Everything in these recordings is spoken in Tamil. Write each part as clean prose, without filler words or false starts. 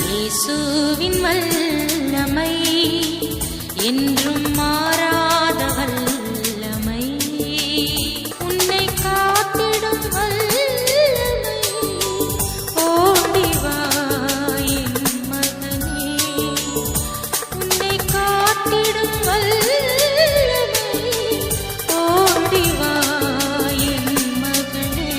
இயேசுவின் வல்லமை என்றும் மாறாத வல்லமை, உன்னை காத்திடும் வல்லமை. ஓடி வா என் மகனே, உன்னை காத்திடும் வல்லமை. ஓடி வா என் மகனே.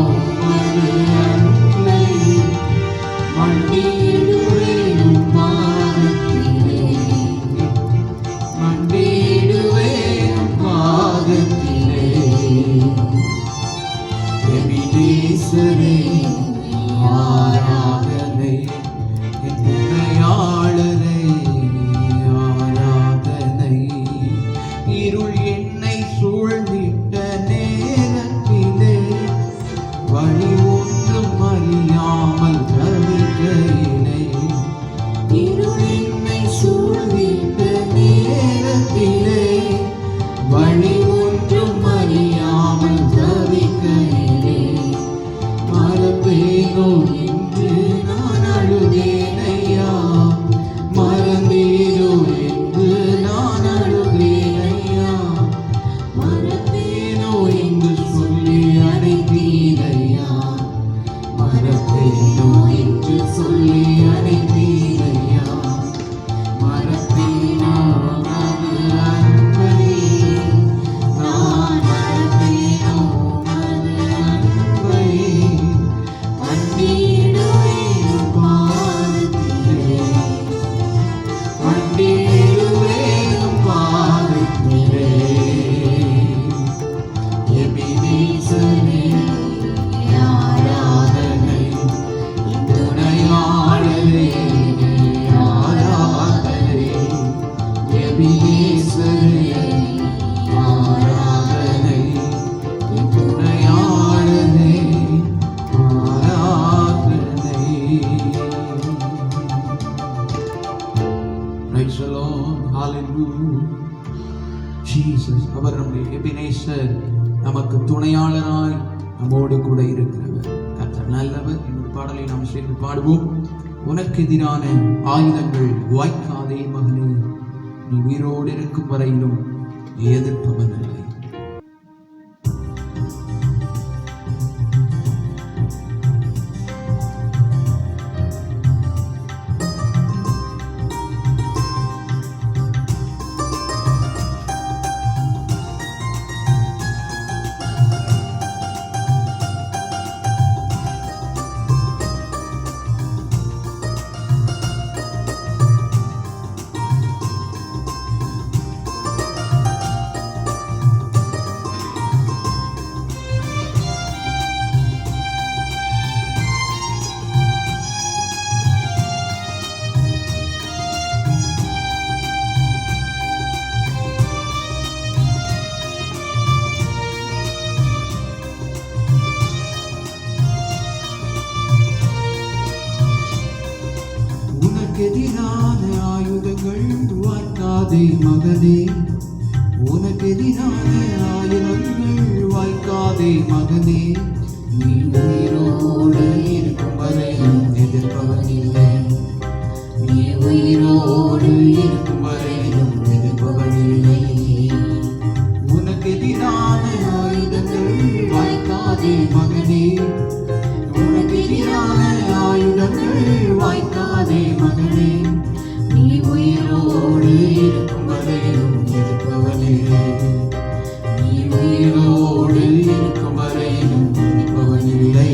உமது அன்பை மண்டியிடுவேன் உம் பாதத்திலே, மண்டியிடுவேன் உம் பாதத்திலே. எபினேசரே ஆராதனை, என் துணையாளரே ஆராதனை. இருள் என்னை சூழ்ந்திட்ட நேரத்திலே வழி ஒன்றும் அறியாமல் தவிக்கையிலே, இருள் என்னை சூழ்ந்திட்ட நேரத்திலே வழி ஒன்றும் அறியாமல் தவிக்கையிலே, மறப்பேனோ என்று நான் அழுதேன் ஐயா, மறந்தேனோ என்று நான் அழுதேன் ஐயா, மறப்பேனோ என்று சொல்லி அழைத்தீர் ஐயா, மறப்பேனோ என்று சொல்லி அழைத்தீர் ஐயா, மறப்பேனோ அது அன்பை, நான் மறப்பேனோ அது அன்பை. மண்டியிடுவேன் பாதத்திலே, மண்டியிடுவேன் பாதத்திலே. எபினேசரே ஆராதனை, துணையாளரே ஆராதனை. எபினேசரே ஆராதனை, துணையாளரே ஆராதனை. Praise the Lord. Hallelujah. Jesus, அவர் நம்முடைய எபினேசர், நமக்கு துணையாளராய் நம்மோடு கூட இருக்கிறவர். கர்த்தர் நல்லவர். இந்த பாடலை நாம் சேர்ந்து பாடுவோம். உனக்கு எதிரான ஆயுதங்கள் வாய்க்காதே மகனே, நீ உயிரோடு இருக்கும் வரையிலும் எதிர்ப்பவன் இல்லை. உனக்கெதிரான ஆயுதங்கள் வாய்க்காதே மகனே, உனக்கெதிரான ஆயுதங்கள் வாய்க்காதே மகனே, நீ உயிரோடு இருக்கும் வரையும் எதிர்ப்பவன் இல்லை, நீ உயிரோடு இருக்கும் வரையும் எதிர்ப்பவன் இல்லை. உனக்கெதிரான ஆயுதங்கள் வாய்க்காதே மகனே, உனக்கெதிரான ஆயுதங்கள் வாய்க்காதே மகனே, நீ உயிரோடு இருக்கும் வரையிலும் எதிர்ப்பவனில்லை, நீ உயிரோடு இருக்கும் வரையிலும் எதிர்ப்பவனில்லை.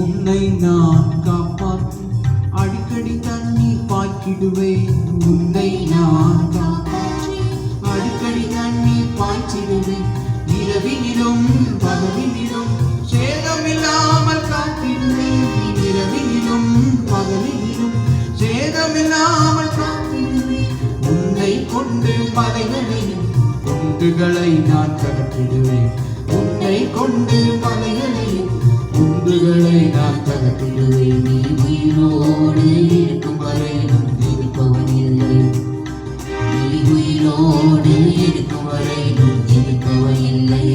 உன்னை நான் காப்பாற்றி அடிக்கடி தண்ணீர் பாய்ச்சிடுவேன், உன்னை நான் காப்பாற்றி அடிக்கடி தண்ணீர் பாய்ச்சிடுவேன், இரவினிலும் பகலினிலும் சேதமில்லாமல் காத்திடுவேன், இரவினிலும் பகலினிலும் சேதமில்லாமல் காத்திடுவேன். உன்னை கொண்டு மலைகளையும் குன்றுகளை நான் தகர்த்திடுவேன், உன்னை கொண்டு மலைகளையும் குன்றுகளை நான் தகர்த்திடுவேன். நீ உயிரோடு இருக்கும் வரையிலும் எதிர்ப்பவன் இல்லை, நீ உயிரோடு இருக்கும் வரையிலும் எதிர்ப்பவன் இல்லை.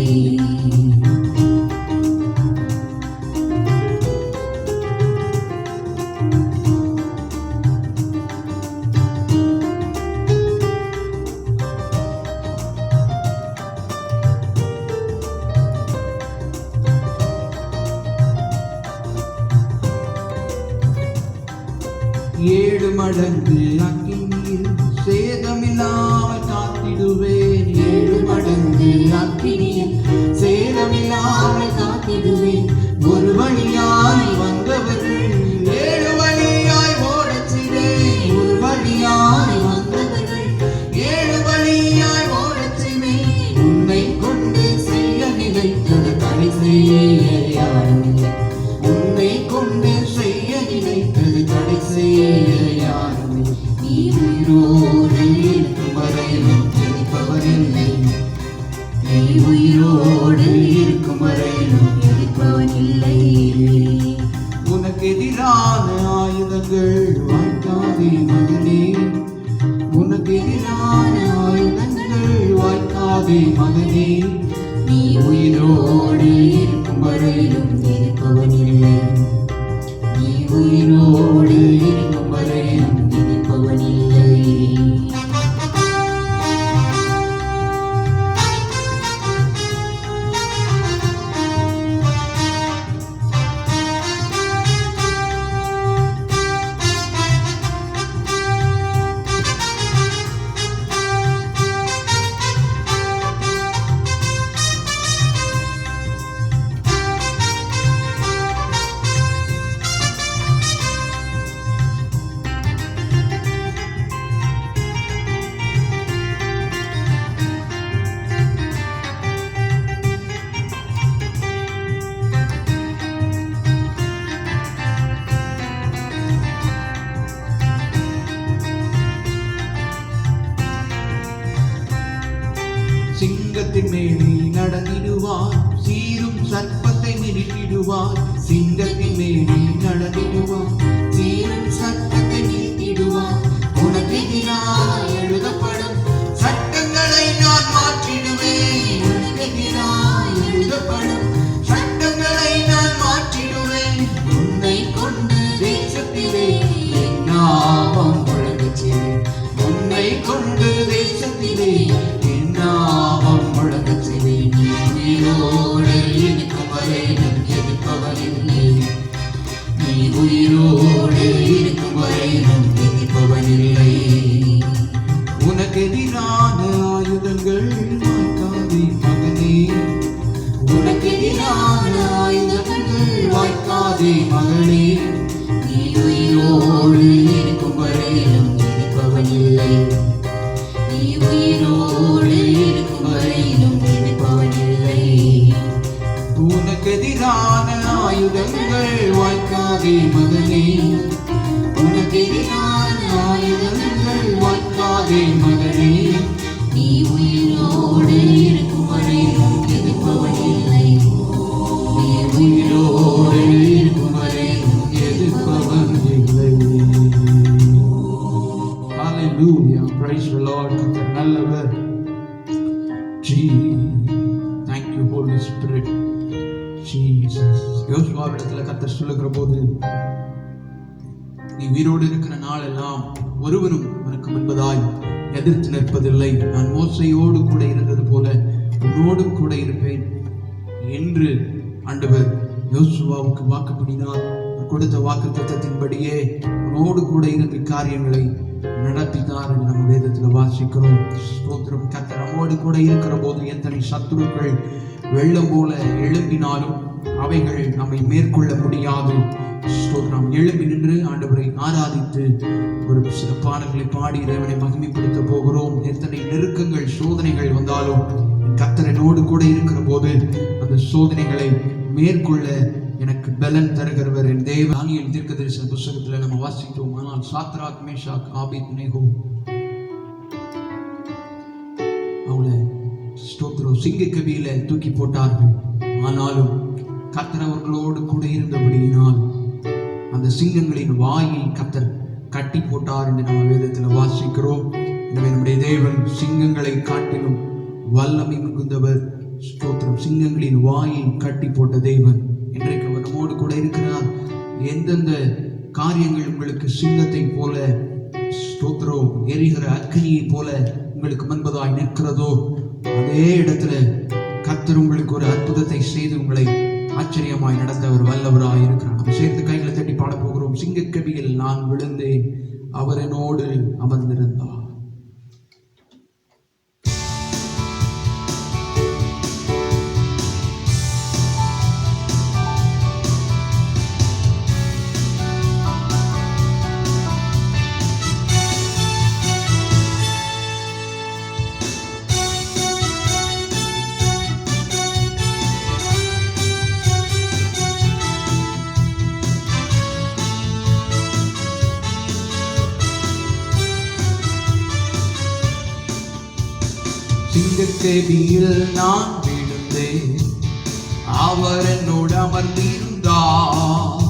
7 மடங்கு அக்கினியில் சேதமில்லாமல் காத்திடுவேன். 7 மடங்கு அக்கினியில் சேதமில்லாமல் காத்திடுவேன். ஒரு வழியாய் வந்தவர்கள் 7 வழியாய் ஓடச் செய்வேன். ஒரு வழியாய் வந்தவர்கள் 7 வழியாய் ஓடச் செய்வேன். உன்னை கொண்டு செய்ய நினைத்தது தடை செய்ய யாருமில்லை. உன்னை கொண்டு செய்ய நினைத்தது தடை செய்ய யாருமில்லை. நீ உயிரோடு இருக்கும் வரையிலும் ஜெயிப்பவரில்லை. நீ உயிரோடு இருக்கும் வரையிலும் ஜெயிப்பவன் இல்லை. உனக்கு எதிரான ஆயுதங்கள் வாய்க்காதே மகனே. உனக்கு எதிரான ஆயுதங்கள் வாய்க்காதே மகனே. நீ உயிரோடு இருக்கும் வரையிலும் ஜெயிப்பவன் இல்லை. நீ உயிரோடு இருக்கும் வரையிலும் ஜெயிப்பவன் இல்லை. சிங்கத்தின் மேலே நடந்திடுவார். சீரும் சர்ப்பத்தை மிதித்திடுவார். சிங்கத்தின் மேலே நடந்திடுவார். சீரும் சர்ப்பத்தை மிதித்திடுவார். உனக்கு எதிராக எழுதப்படும் சட்டங்களை நான் மாற்றிடுவேன். உனக்கு எதிராக எழுதப்படும் சட்டங்களை நான் மாற்றிடுவேன். உன்னை கொண்டு தேசத்திலே என் நாமம் முழங்கச் செய்வேன். உன்னை கொண்டு தேசத்திலே நாமம் முழங்கச் செய்வேன். நீ உயிரோடு இருக்கும் வரையிலும் எதிர்ப்பவனில்லை. நீ உயிரோடு இருக்கும் வரையிலும் எதிர்ப்பவனில்லை. உனக்கு எதிரான ஆயுதங்கள் வாய்க்காதே மகனே. உனக்கு எதிரான ஆயுதங்கள் வாய்க்காதே மகளே. நீ உயிரோடு இருக்கும் வரையிலும் எதிர்ப்பவனில்லை. நீ உயிரோடு இருக்கும் வரையிலும் எதிர்ப்பவனில்லை. உனக்கு எதிரான ஆயுதங்கள் வாய்க்காதே மகனே. உனக்கு எதிரான ஆயுதங்கள் வாய்க்காதே மகனே. நீ உயிரோடு இருக்கும் வரையிலும் எதிர்ப்பவனில்லை. நீ உயிரோடு இருக்கும் வரையிலும் எதிர்ப்பவனில்லை. Hallelujah. Praise the Lord. கர்த்தர் நல்லவர். Thank you Holy Spirit. Jesus. யோசுவாவிடத்துல கர்த்தர் சொல்லுகிற போது, நீ உயிரோடு இருக்கிற நாளெல்லாம் ஒருவரும் உனக்கு முன்பதாய் எதிர்த்து நிற்பதில்லை. நான் மோசையோடு கூட இருந்தது போல உன்னோடும் கூட இருப்பேன் என்று ஆண்டவர் யோசுவாவுக்கு வாக்குப்படினார். கொடுத்த வாக்கு தத்தத்தின்படியே உன்னோடு கூட இருந்து காரியங்களை நடத்தினார் என்று நம்ம வேதத்தில் வாசிக்கிறோம். ஸ்தோத்திரம். கர்த்தர் நம்மோடு கூட இருக்கிற போது எத்தனை சத்துருக்கள் வெள்ளம் போல எழும்பினாலும் அவைகள் நம்மை மேற்கொள்ள முடியாது. ஸ்தோத்திரம். எழும்பி நின்று ஆண்டவரை ஆராதித்து ஒரு சில பாடல்களை பாடி இறைவனை மகிமைப்படுத்த போகிறோம். எத்தனை நெருக்கங்கள் சோதனைகள் வந்தாலும் கர்த்தர் என்னோடு கூட இருக்கிற போது அந்த சோதனைகளை மேற்கொள்ள எனக்கு பலன் தருகிறவர் என் தேவன். தானியேல் தீர்க்கதரிசன புத்தகத்தில் நம்ம வாசித்தோம். ஆனால் சாத்ராக் மேஷாக் ஆபேத்நேகோ அவளை ஸ்தோத்திரம் சிங்கக்கவியில தூக்கி போட்டார்கள். ஆனாலும் கர்த்தர் அவர்களோடு கூட இருந்தபடியினால் அந்த சிங்கங்களின் வாயை கர்த்தர் கட்டி போட்டார் என்று நம்ம வேதத்தில் வாசிக்கிறோம். எனவே நம்முடைய தேவன் சிங்கங்களை காட்டிலும் வல்லமை மிகுந்தவர். ஸ்தோத்திரம். சிங்கங்களின் வாயை கட்டி போட்ட தேவன் இன்றைக்கு அவர் நம்மோடு கூட இருக்கிறார். எந்தெந்த காரியங்கள் உங்களுக்கு சிங்கத்தை போல ஸ்தோத்திரம் எரிகிற அக்னியை போல உங்களுக்கு முன்பதாய் நிற்கிறதோ அதே இடத்துல கர்த்தர் உங்களுக்கு ஒரு அற்புதத்தை செய்து உங்களை ஆச்சரியமாய் நடத்த அவர் வல்லவராய் இருக்கிறார். நம்ம சேர்த்து கைகளை தட்டி பாட போகிறோம். பார்க்கிறோம். சிங்கக்கவியில் நான் விழுந்தேன், அவர் என்னோடு அமர்ந்திருந்தார். சிங்கக்கேபியில் நான் விழுந்தேன், அவர் என்னோடு அமர்ந்திருந்தார்.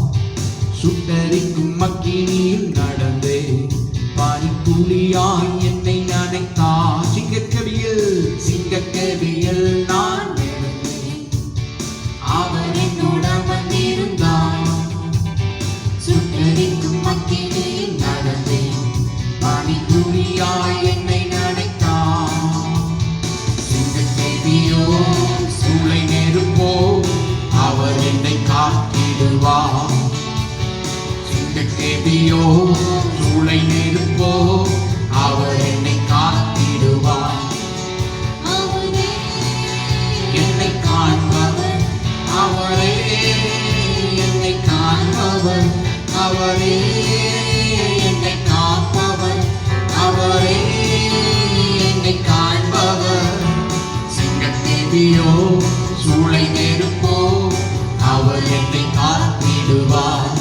சுட்டரிக்கும் அக்கினியில் நடந்தேன், பனித்துளியாய் என்னை நனைத்தார். சிங்கக்கேபியில் நான் விழுந்தேன், அவர் என்னோடு அமர்ந்திருந்தார். சுட்டரிக்கும் அக்கினியில் நடந்தேன், பனித்துளியாய் என்னை நனைத்தார். சூளை நெருப்போ அவர் என்னை காத்திடுவார். சிங்கக்கேபியோ சூளை நெருப்போ அவர் என்னை காத்திடுவார். என்னை காண்பவர் அவரே, என்னை காண்பவர் அவரே, என்னை காப்பவர் அவரே, என்னை காண்பவர். சிங்கக்கேபியோ சூளை நெருப்போ அவர் என்னை காத்திடுவார்.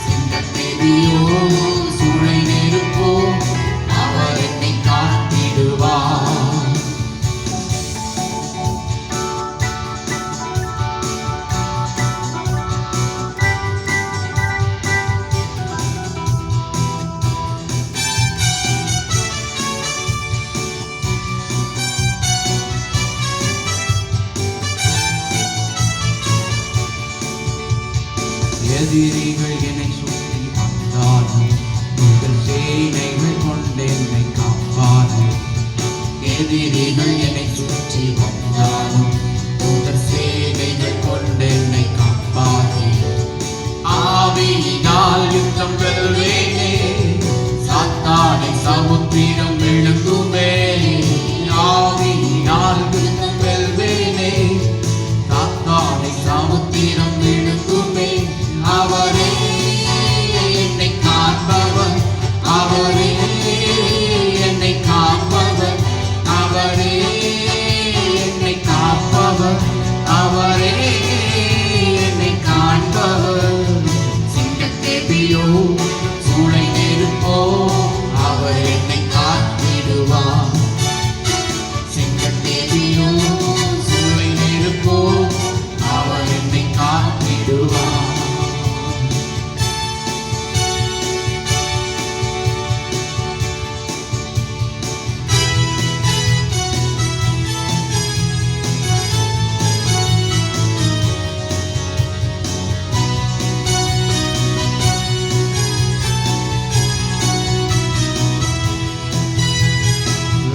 சிங்கக்கேபியோ சூளை நெருப்போ அவர் என்னை காத்திடுவார். எதிரிகள் என்னை சுற்றி வந்தாலும் உங்கள் சேனைகள் கொண்டு என்னை காப்பார்கள். எதிரிகள் என்னை சுற்றி வந்தாலும் உங்கள் சேனைகள் கொண்டு என்னை காப்பார்கள். ஆவியினால் யுத்தம் வெல்வேனே, சாத்தானை சமுத்திரம் விழுங்குமே. ஆவியினால் யுத்தம் வெல்வேனே, சாத்தானை சமுத்திரம் விழுங்குமே. அவரே என்னை காண்பவர் அவரே, என்னை காப்பவர் அவரே, என்னை காப்பவர் அவரே, என்னை காண்பவர். சிங்கக்கேபியோ சூளை நெருப்போ அவர் என்னை காத்திடுவார். சிங்கக்கேபியோ சூளை நெருப்போ அவர் என்னை காத்திடுவார்.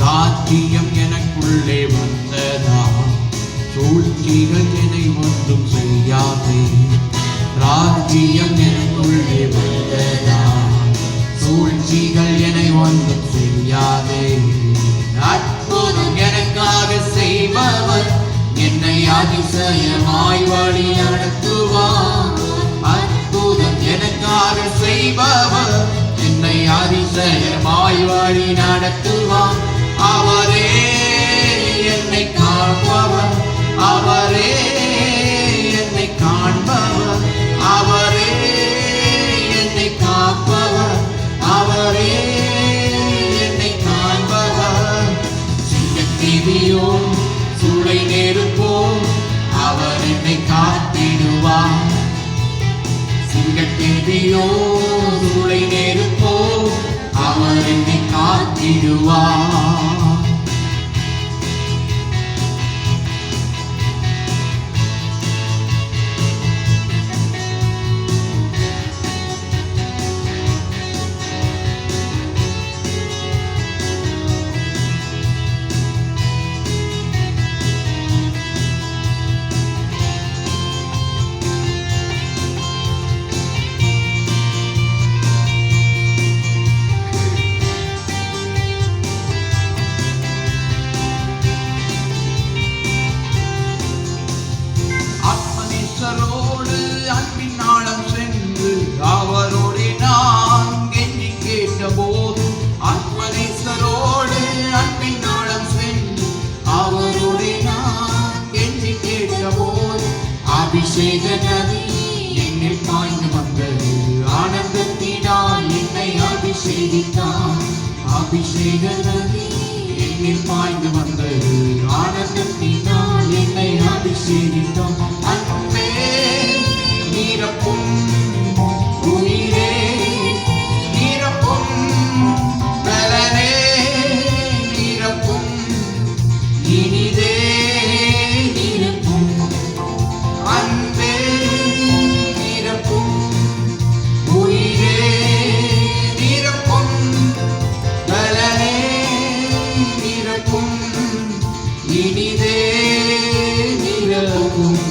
ராஜ்யம் எனக்குள்ளே வந்ததா, சூழ்ச்சிகள் என்னை ஒன்றும் செய்யாதே. ராஜ்யம் எனக்குள்ளே வந்ததா, சூழ்ச்சிகள் என்னை ஒன்றும் செய்யாதே. அற்புதம் எனக்காக செய்பவர் என்னை அதிசயமாய் வழி நடத்துவார். அற்புதம் எனக்காக செய்பவர் என்னை அதிசயமாய் வழி நடத்துவார். அவரே என்னை காப்பவர் அவரே, என்னை காண்பவர் அவரே, என்னை காப்பவர் அவரே, என்னை காண்பவர். சிங்கக்கேபியோ சூளை நெருப்போ அவர் என்னை காத்திடுவார். சிங்கக்கேபியோ சூளை நெருப்போ அவர் என்னை காத்திடுவார். அபிஷேக நதி என்னில் பாய்ந்து வந்தது, ஆனந்தத்தினால் என்னை அபிஷேகித்தார். அபிஷேக நதி என்னில் பாய்ந்து வந்தது, ஆனந்தத்தினால் என்னை அபிஷேகித்தார். அன்பே நிரப்பும் உயிரே நிரப்பும் பலனே நிரப்பும் இனிதே நிரப்பும் அன்பே நிரப்பும் உயிரே நிரப்பும் பலனே நிரப்பும் இனிதே நிரப்பும்.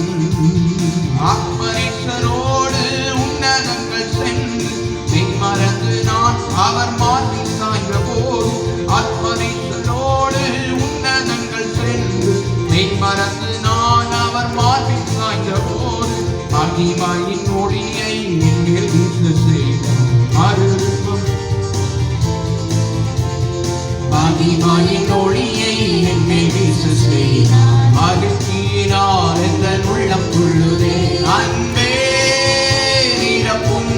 ஆத்மனேஸ்வரோடு உன்னதங்கள் சென்று மெய்மறந்து நான் அவர் மார்பில் சாய்ந்த போது, ஆத்மனேஸ்வரோடு உன்னதங்கள் சென்று மெய்மறந்து நான் அவர் மார்பில் சாய்ந்த போது, மகிமையின் ஒளியை என்னில் வீச செய்தார். மறுரூபம் மகிமையின் ஒளியை என்னில் வீச செய்தார். மகிழ்ச்சியினால் எங்கள் உள்ளம் துள்ளுதே. அன்பே நிரப்பும்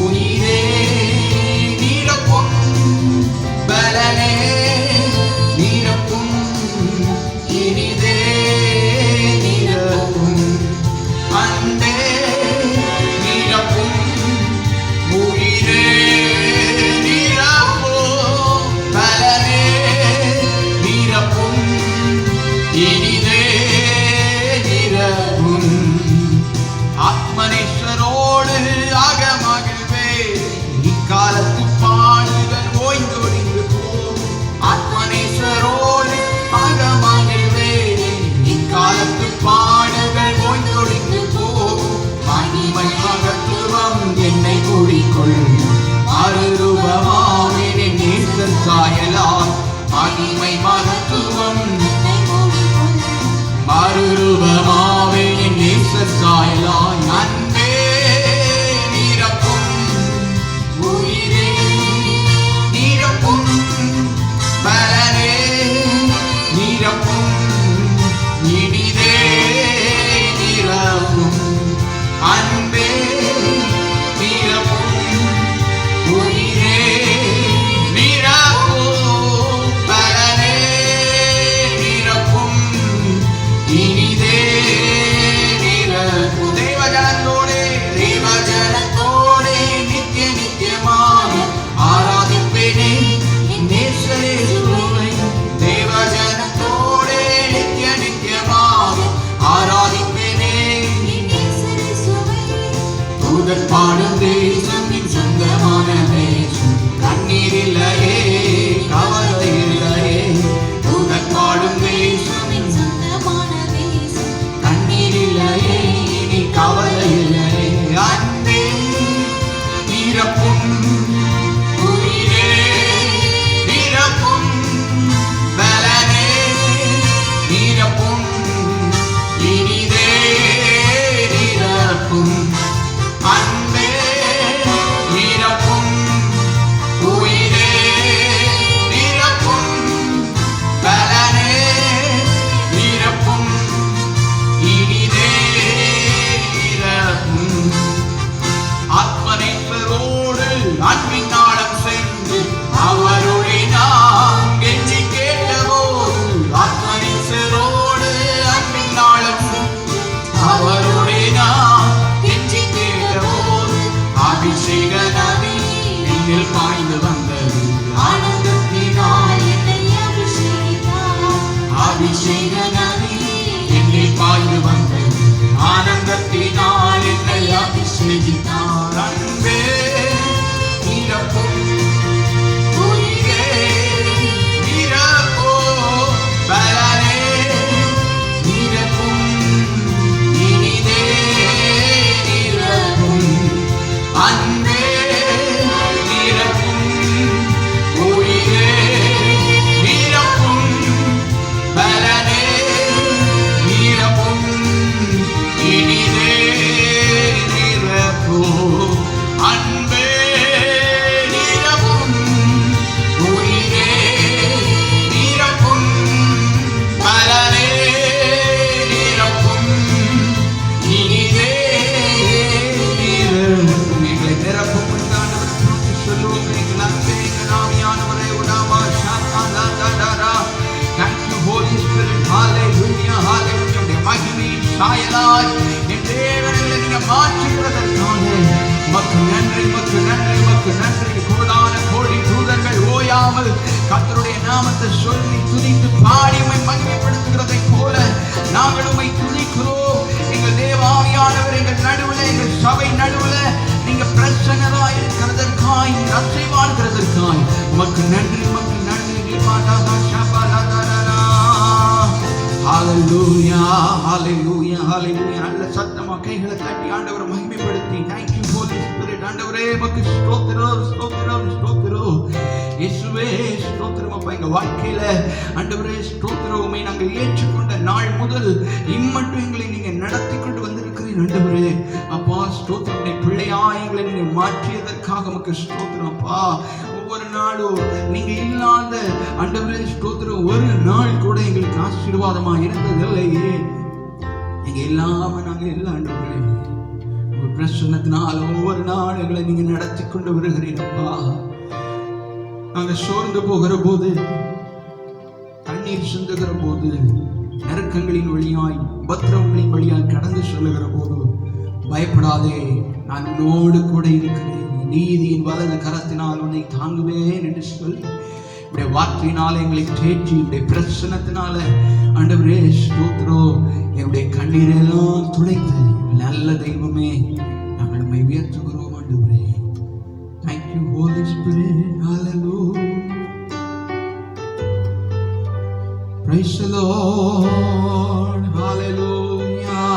உயிரே நிரப்பும் பலனே நிரப்பும் இனிதே நிரப்பும் அன்பே நிரப்பும் உயிரே நிரப்பும் பலனே நிரப்பும் இனிதே நிரப்பும். ஆத்மனேஸ்வரோடு ஆக மகிழ்வே, இக்காலத்து பாடுகள் ஓய்ந்தொழிந்து போகும். ஆத்மனேஸ்வரோடு ஆக மகிழ்வே, இக்காலத்து பாடுகள் ஓய்ந்தொழிந்து போகும். மகிமை மகத்துவம் என்னை மூடிக்கொள்ளும், மறுரூபமாவேன் என் நேசர் சாயலால். மகிமை மகத்துவம் மறுரூபமாவேன் என் நேசர் சாயலால். அன்பே நிரப்பும் உயிரே நிரப்பும் பலனே நிரப்பும் இனிதே நிரப்பும் அன்பே நிரப்பும் உயிரே நிரப்பும் பலனே நிரப்பும் இனிதே நிரப்பும். தேவஜனத்தோ சாயலாய் என் தேவனை நீங்க மாற்றுகிறதற்காக உமக்கு நன்றி, உமக்கு நன்றி, உமக்கு நன்றி. கோடான கோடி தூதர்கள் ஓயாமல் கர்த்தருடைய நாமத்தை சொல்லி துதித்து பாடி உம்மை மகிமைப்படுத்துகிறதை போல நாங்கள் உம்மை துதிக்கிறோம். எங்கள் தேவாவியானவர் எங்கள் நடுவில், எங்கள் சபை நடுவில் நீங்க பிரசன்னராய் இருக்கிறதற்காய், நற்செய் வாழ்கிறதற்காய் உமக்கு நன்றி, உமக்கு நன்றி. ஹalleluya, ஹalleluya, ஹalleluya. நல்ல சத்தமா கைகளை தட்டி ஆண்டவரை மகிமைப்படுத்தி thank you holy spirit. ஆண்டவரே உமக்கு ஸ்தோத்திரம், ஸ்தோத்திரம், ஸ்தோத்திரம். இயேசுவே ஸ்தோத்திரம். அப்பா எங்க வாழ்க்கையில ஆண்டவரே ஸ்தோத்திரம். உம்மை நாங்கள் ஏற்றுக்கொண்ட நாள் முதல் இம்மட்டும் எங்களை நீங்க நடத்தி கொண்டு வந்திருக்கிறீர் ஆண்டவரே. அப்பா ஸ்தோத்திரம். பிள்ளையாய் எங்களை நீங்க மாற்றியதற்காக உமக்கு ஸ்தோத்திரம். அப்பா ஒவ்வொரு நாளும் நீங்க இல்லாத ஆண்டவரே ஸ்தோத்திரம் ஒரு நாள் கூட எங்களுக்கு ஆசீர்வாதமா இருந்ததில்லையே. நீங்க இல்லாம நாங்க எல்லாம் ஆண்டவரே உங்க பிரசன்னத்தினால ஒவ்வொரு நாள் எங்களை நீங்க நடத்தி கொண்டு வருகிறீரப்பா. நாங்க சோர்ந்து போகிற போது, கண்ணீர் சிந்துகிற போது, நெருக்கங்களின் வழியாய் உபத்திரவங்களின் வழியாய் கடந்து சொல்லுகிற போது பயப்படாதே, நான் உன்னோடு கூட இருக்கிறேன், நீதியின் வலது கரத்தினால் உன்னை தாங்குவேன் என்று சொல்லி இப்படி வார்த்தையினால் எங்களை தேற்றி இப்படி பிரசன்னத்தினால ஆண்டவரே ஸ்தோத்திரம் என்னுடைய கண்ணீரெல்லாம் துடைத்த நல்ல தெய்வமே நாங்கள் உம்மை உயர்த்துகிறோம் ஆண்டவரே. Thank you Holy Spirit. Hallelujah. Praise the Lord. Hallelujah.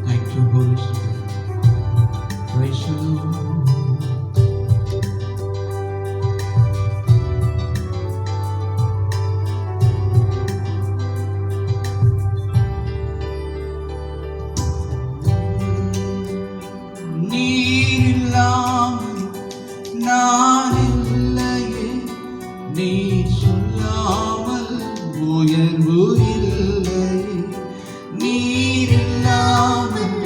Thank you Holy Spirit. Praise the Lord. நான் இல்லையே, நீ சொல்லாமல் உயர்வு இல்லையே. நீர் இல்லாமல்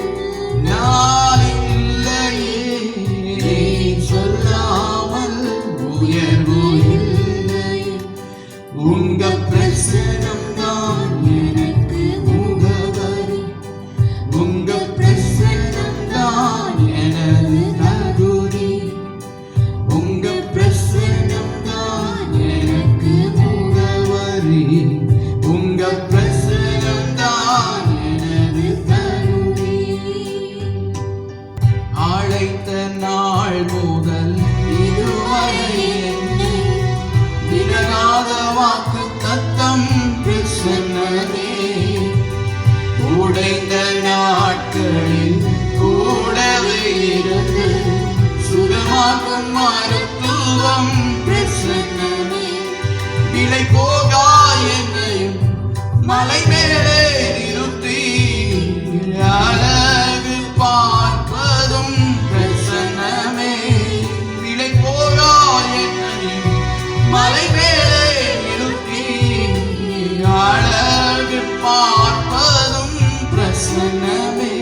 நான் இல்லையே, நீ சொல்லாமல் உயர்வு இல்லையே. உங்க பிரசனம் தான் எனக்கு முகவரி, உங்க பிரசனம் தான் எனது தகுதி, உங்க பிரசனம் தான் எனக்கு முகவரி, உங்க பிரசனம் தான் எனது தகுதி. அழைத்த நாள் முதல் இதுவரை என்னை விலகாத வாக்கு தத்தம் பிரசன்னமே. உடைந்த நாட்களில் கூடவே இருந்து சுகமாக்கும் மருத்துவம் பிரசன்னமே. விலை போகா என்னையும் மலை மேலே நிறுத்தி அழகு பார்ப்பதும் பிரசன்னமே. விலை போகா என்னையும் மலை மேலே நிறுத்தி அழகு பார்ப்பதும் பிரசன்னமே.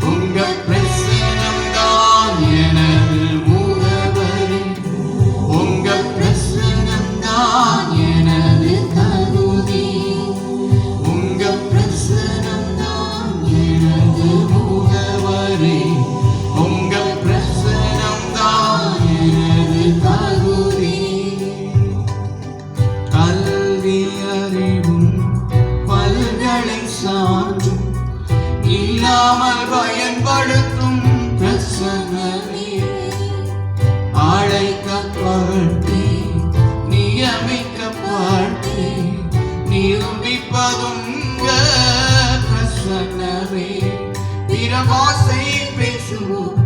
உங்க பிரசனம் தான் எனது முகவரி, உங்க பிரசனம் தான் எனது தகுதி, உங்க பிரசனம் தான் எனது முகவரி, உங்க பிரசனம் தான் எனது தகுதி. கல்வி அறிவும் பல்கலை சான்றும் இல்லாமல் பயன்படுத்தும் பிரசன்னமே. அழைக்கப்பட்டே நியமிக்கப்பட்டே நிரூபிப்பதும் பிரசன்னமே. பிற பாஷை பேசுவோம்,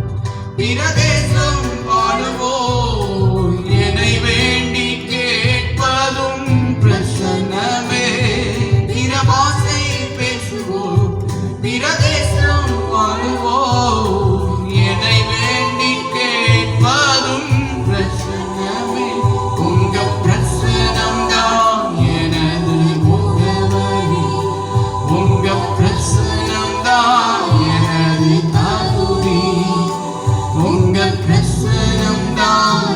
பிற தேசம் பாடுவோம், என்னை வேண்டி கேட்பதும் பிரசன்னமே. பிற பாஷை பேசுவோம், பிற தேசம் பாடுவோம், என்னை வேண்டி கேட்பதும் பிரசன்னமே. உங்க பிரசனம் தான் எனது முகவரி, உங்க பிரசனம் தான் எனது தகுதி, உங்க பிரசனம் தான்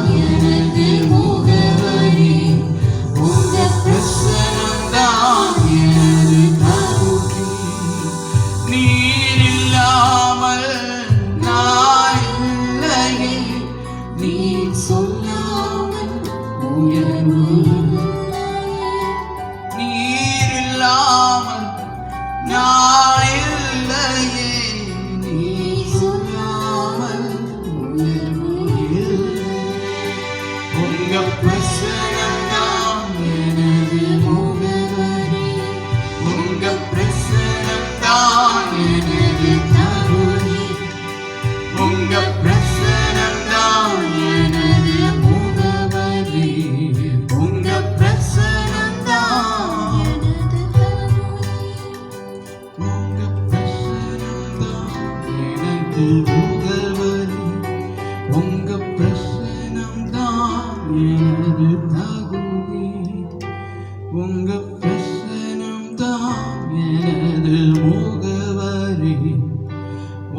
நான் இல்லையே, நீ சொல்லாமல் உயர்வு இல்லை. உங்க பிரசனம் தான் எனது முகவரி, உங்க பிரசனம் தான் எனது தகுதி, உங்க பிரசனம் தான் எனது முகவரி, உங்க பிரசனம் தான் எனது தகுதி, உங்க பிரசனம் தான் எனது முகவரி, உங்க பிரசனம் தான் எனது தகுதி, உங்க பிரசனம் தான் எனது முகவரி,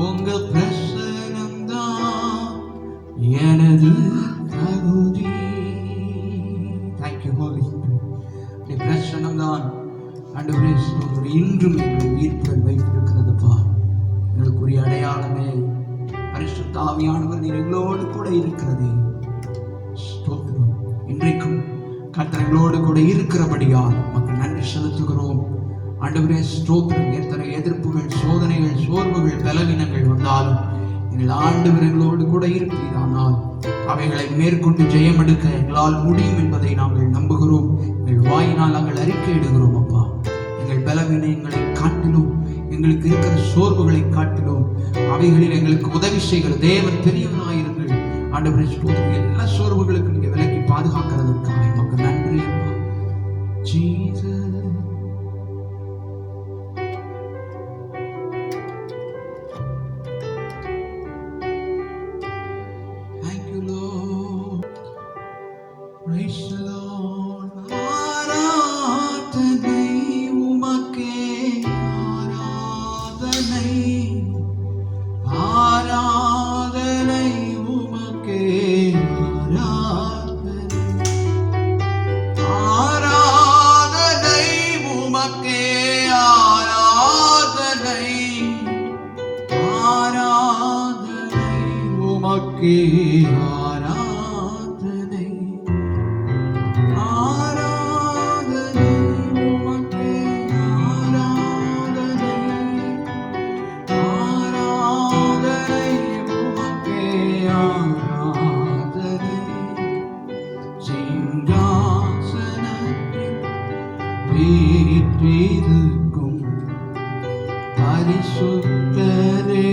உங்க பிரசனம் தான் எனது தகுதி. Thank you holy spirit. பிரசனம் தான் ஆண்டவரே ஸ்தோத்திரம். இன்றும் எங்களை உயிர்ப்புடன் வைத்திருக்கிறதுப்பா. எங்களுக்குரிய அடையாளமே பரிசுத்த ஆவியானவர் நீர் எங்களோடு கூட இருக்கிறதே. ஸ்தோத்திரம். இன்றைக்கும் கர்த்தர் எங்களோடு கூட இருக்கிறபடியால் மக்கள் நன்றி செலுத்துகிறோம். ஆண்டவரே ஸ்தோத்திரம். எத்தனை எதிர்ப்புகள், சோதனைகள், சோர்வுகள், பலவீனங்கள் வந்தாலும் எங்கள் ஆண்டவர் எங்களோடு கூட இருப்பீரானால் அவைகளை மேற்கொண்டு ஜெயம் எடுக்க எங்களால் முடியும் என்பதை நாங்கள் நம்புகிறோம். எங்கள் வாயினால் நாங்கள் அறிக்கையிடுகிறோம். அப்பா, எங்கள் பலவீனங்களை காட்டிலும், எங்களுக்கு இருக்கிற சோர்வுகளை காட்டிலும் அவைகளில் எங்களுக்கு உதவி செய்கிற தேவன் பெரியவனாயிருங்கள். ஆண்டவரே ஸ்தோத்திரம். எல்லா சோர்வுகளுக்கு நீங்க விலக்கி பாதுகாக்கிறதற்காக எமக்கு நன்றி அப்பா. ஜீசஸ். Praise the Lord. ஆராதனை உமக்கே, ஆராதனை, ஆராதனை உமக்கே, ஆராதனை, ஆராதனை உமக்கே, ஆராதனை, ஆராதனை உமக்கே, வீற்றிருக்கும் பரிசுத்தரே,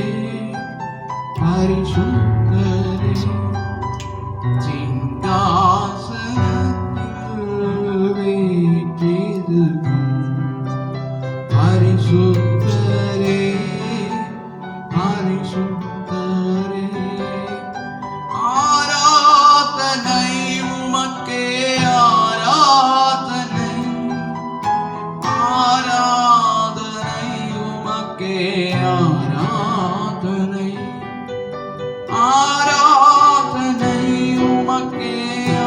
பரிசுத்தரே, சிங்காசனத்தில் வீற்றிருக்கும் பரிசுத்தரே, பரிசுத்தரே, ஆராதனை உமக்கே, ஆராதனை, ஆராதனை உமக்கே, ஆராதனை, ஆராதனை உமக்கே,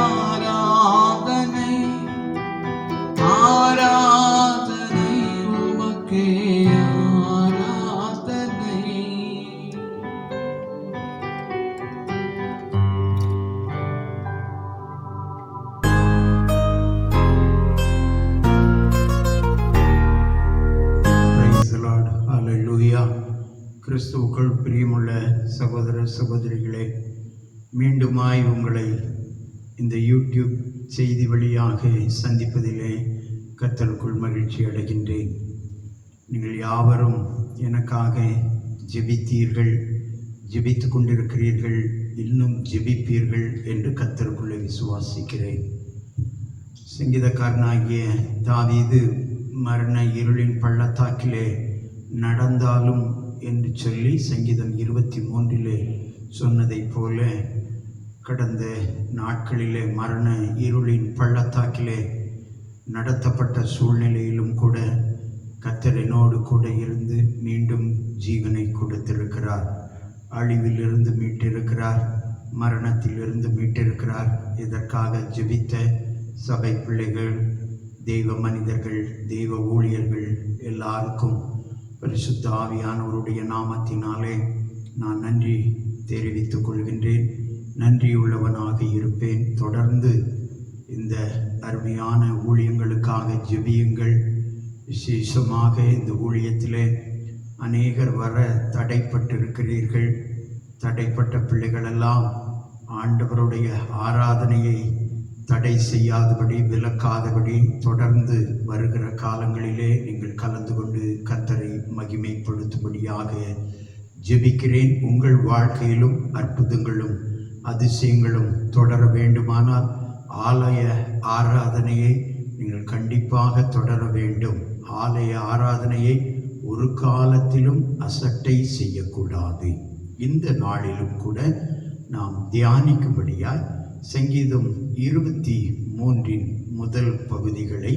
ஆராதனை, ஆராதனை உமக்கே, ஆராதனை. கிறிஸ்துவுக்குள் பிரியமுள்ள சகோதர சகோதரிகளே, மீண்டுமாய் உங்களை இந்த யூடியூப் செய்தி வழியாக சந்திப்பதிலே கர்த்தருக்குள் மகிழ்ச்சி அடைகின்றேன். நீங்கள் யாவரும் எனக்காக ஜெபித்தீர்கள், ஜெபித்து கொண்டிருக்கிறீர்கள், இன்னும் ஜெபிப்பீர்கள் என்று கர்த்தருக்குள்ளே விசுவாசிக்கிறேன். சங்கீதக்காரனாகிய தாவீது மரண இருளின் பள்ளத்தாக்கிலே நடந்தாலும் என்று சொல்லி சங்கீதம் 23 சொன்னதைப் போல கடந்த நாட்களிலே மரண இருளின் பள்ளத்தாக்கிலே நடத்தப்பட்ட சூழ்நிலையிலும் கூட கர்த்தர் என்னோடு கூட இருந்து மீண்டும் ஜீவனை கொடுத்திருக்கிறார். அழிவிலிருந்து மீட்டிருக்கிறார், மரணத்திலிருந்து மீட்டிருக்கிறார். இதற்காக ஜெபித்த சபை பிள்ளைகள், தெய்வ மனிதர்கள், தெய்வ ஊழியர்கள் எல்லாருக்கும் பரிசுத்த ஆவியானவருடைய நாமத்தினாலே நான் நன்றி தெரிவித்துக் கொள்கின்றேன். நன்றியுள்ளவனாக இருப்பேன். தொடர்ந்து இந்த அருமையான ஊழியங்களுக்காக ஜெபியுங்கள். விசேஷமாக இந்த ஊழியத்திலே அநேகர் வர தடைப்பட்டிருக்கிறீர்கள். தடைப்பட்ட பிள்ளைகளெல்லாம் ஆண்டவருடைய ஆராதனையை தடை செய்யாதபடி, விலக்காதபடி தொடர்ந்து வருகிற காலங்களிலே நீங்கள் கலந்து கொண்டு கர்த்தரை மகிமைப்படுத்தும்படியாக ஜெபிக்கிறேன். உங்கள் வாழ்க்கையிலும் அற்புதங்களும் அதிசயங்களும் தொடர வேண்டுமானால் ஆலய ஆராதனையை நீங்கள் கண்டிப்பாக தொடர வேண்டும். ஆலய ஆராதனையை ஒரு காலத்திலும் அசட்டை செய்யக்கூடாது. இந்த நாளிலும் கூட நாம் தியானிக்கும்படியாய் சங்கீதம் 23 முதல் பகுதிகளை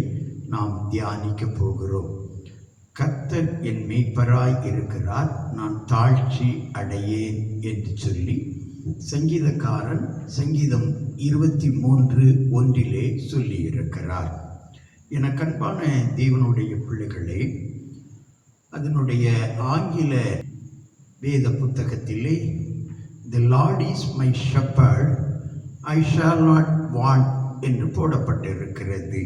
நாம் தியானிக்க போகிறோம். கர்த்தர் என் மேய்ப்பராய் இருக்கிறார், நான் தாழ்ச்சி அடையேன் என்று சொல்லி சங்கீதக்காரன் சங்கீதம் 23:1 சொல்லி இருக்கிறார். எனக்கு அன்பான தேவனுடைய பிள்ளைகளே, அதனுடைய ஆங்கில வேத புத்தகத்திலே The Lord is my shepherd, I shall not want என்று போடப்பட்டிருக்கிறது.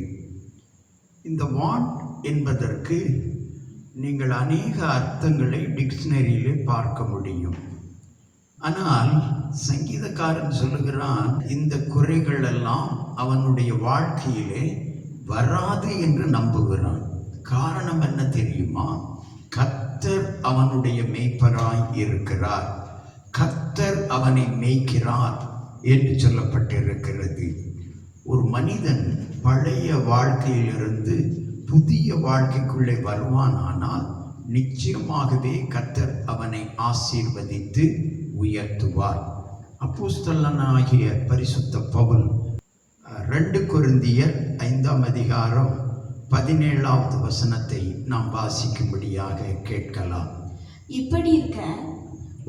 இந்த want என்பதற்கு நீங்கள் அநேக அர்த்தங்களை டிக்ஷனரியிலே பார்க்க முடியும். ஆனால் சங்கீதக்காரன் சொல்லுகிறான், இந்த குறைகள் எல்லாம் அவனுடைய வாழ்க்கையிலே வராது என்று நம்புகிறான். காரணம் என்ன தெரியுமா? கர்த்தர் அவனுடைய மேய்ப்பராய் இருக்கிறார், கர்த்தர் அவனை மேய்க்கிறார் என்று சொல்லப்பட்டிருக்கிறது. ஒரு மனிதன் பழைய வாழ்க்கையிலிருந்து புதிய வாழ்க்கைக்குள்ளே வருவானானால் நிச்சயமாகவே கர்த்தர் அவனை ஆசீர்வதித்து உயர்த்துவார். அப்போஸ்தலனாகிய பரிசுத்த பவுல் 2 கொரிந்தியர் 5:17 நாம் வாசிக்கும்படியாக கேட்கலாம். இப்படி இருக்க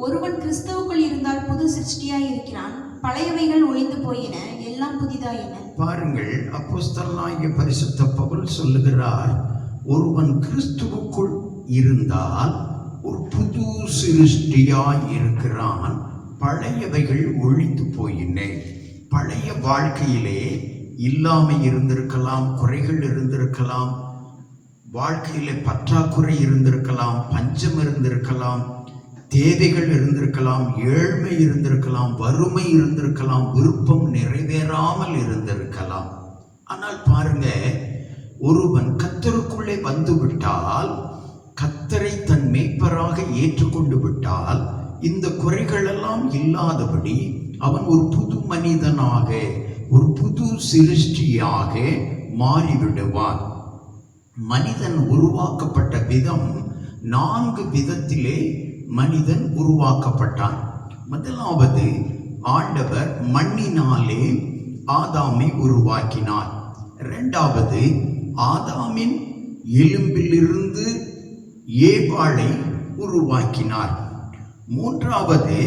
ஒருவன் கிறிஸ்துவுக்குள் இருந்தால் புது சிருஷ்டியாய் இருக்கிறான், பழையவைகள் ஒழிந்து போயின, எல்லாம் புதிதாயின. பாருங்கள், அப்போஸ்தலனாகிய பரிசுத்த பவுல் சொல்லுகிறார், ஒருவன் கிறிஸ்துவுக்குள் இருந்தால் ஒரு புது சிருஷ்டியாய் இருக்கிறான், பழையவைகள் ஒழிந்து போயின. பழைய வாழ்க்கையிலே இல்லாமை இருந்திருக்கலாம், குறைகள் இருந்திருக்கலாம், வாழ்க்கையிலே பற்றாக்குறை இருந்திருக்கலாம், பஞ்சம் இருந்திருக்கலாம், தேவைகள் இருந்திருக்கலாம், ஏழ்மை இருந்திருக்கலாம், வறுமை இருந்திருக்கலாம், விருப்பம் நிறைவேறாமல் இருந்திருக்கலாம். ஆனால் பாருங்க, ஒருவன் கர்த்தருக்குள்ளே வந்து விட்டால், கர்த்தரை தன் மேய்ப்பராக ஏற்றுக்கொண்டு விட்டால், இந்த குறைகள் எல்லாம் இல்லாதபடி அவன் ஒரு புது மனிதனாக, ஒரு புது சிருஷ்டியாக மாறிவிடுவான். மனிதன் உருவாக்கப்பட்ட விதம் 4 விதத்திலே மனிதன் உருவாக்கப்பட்டான். முதலாவது, ஆண்டவர் மண்ணினாலே ஆதாமை உருவாக்கினார். இரண்டாவது, ஆதாமின் எலும்பிலிருந்து ஏவாளை உருவாக்கினார். மூன்றாவது,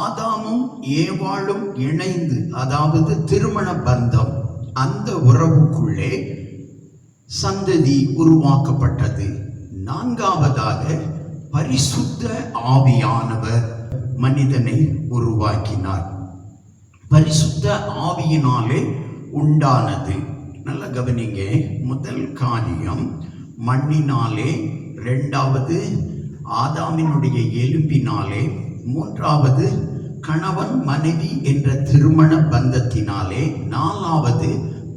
ஆதாமும் ஏவாளும் இணைந்து, அதாவது திருமண பந்தம், அந்த உறவுக்குள்ளே சந்ததி உருவாக்கப்பட்டது. நான்காவதாக, பரிசுத்த ஆவியானவர் மனிதனை உருவாக்கினார். பரிசுத்த ஆவியினாலே உண்டானது. நல்ல கவனிங்க, முதல் காரியம் மண்ணினாலே, இரண்டாவது ஆதாமினுடைய எலும்பினாலே, மூன்றாவது கணவன் மனைவி என்ற திருமண பந்தத்தினாலே, நாலாவது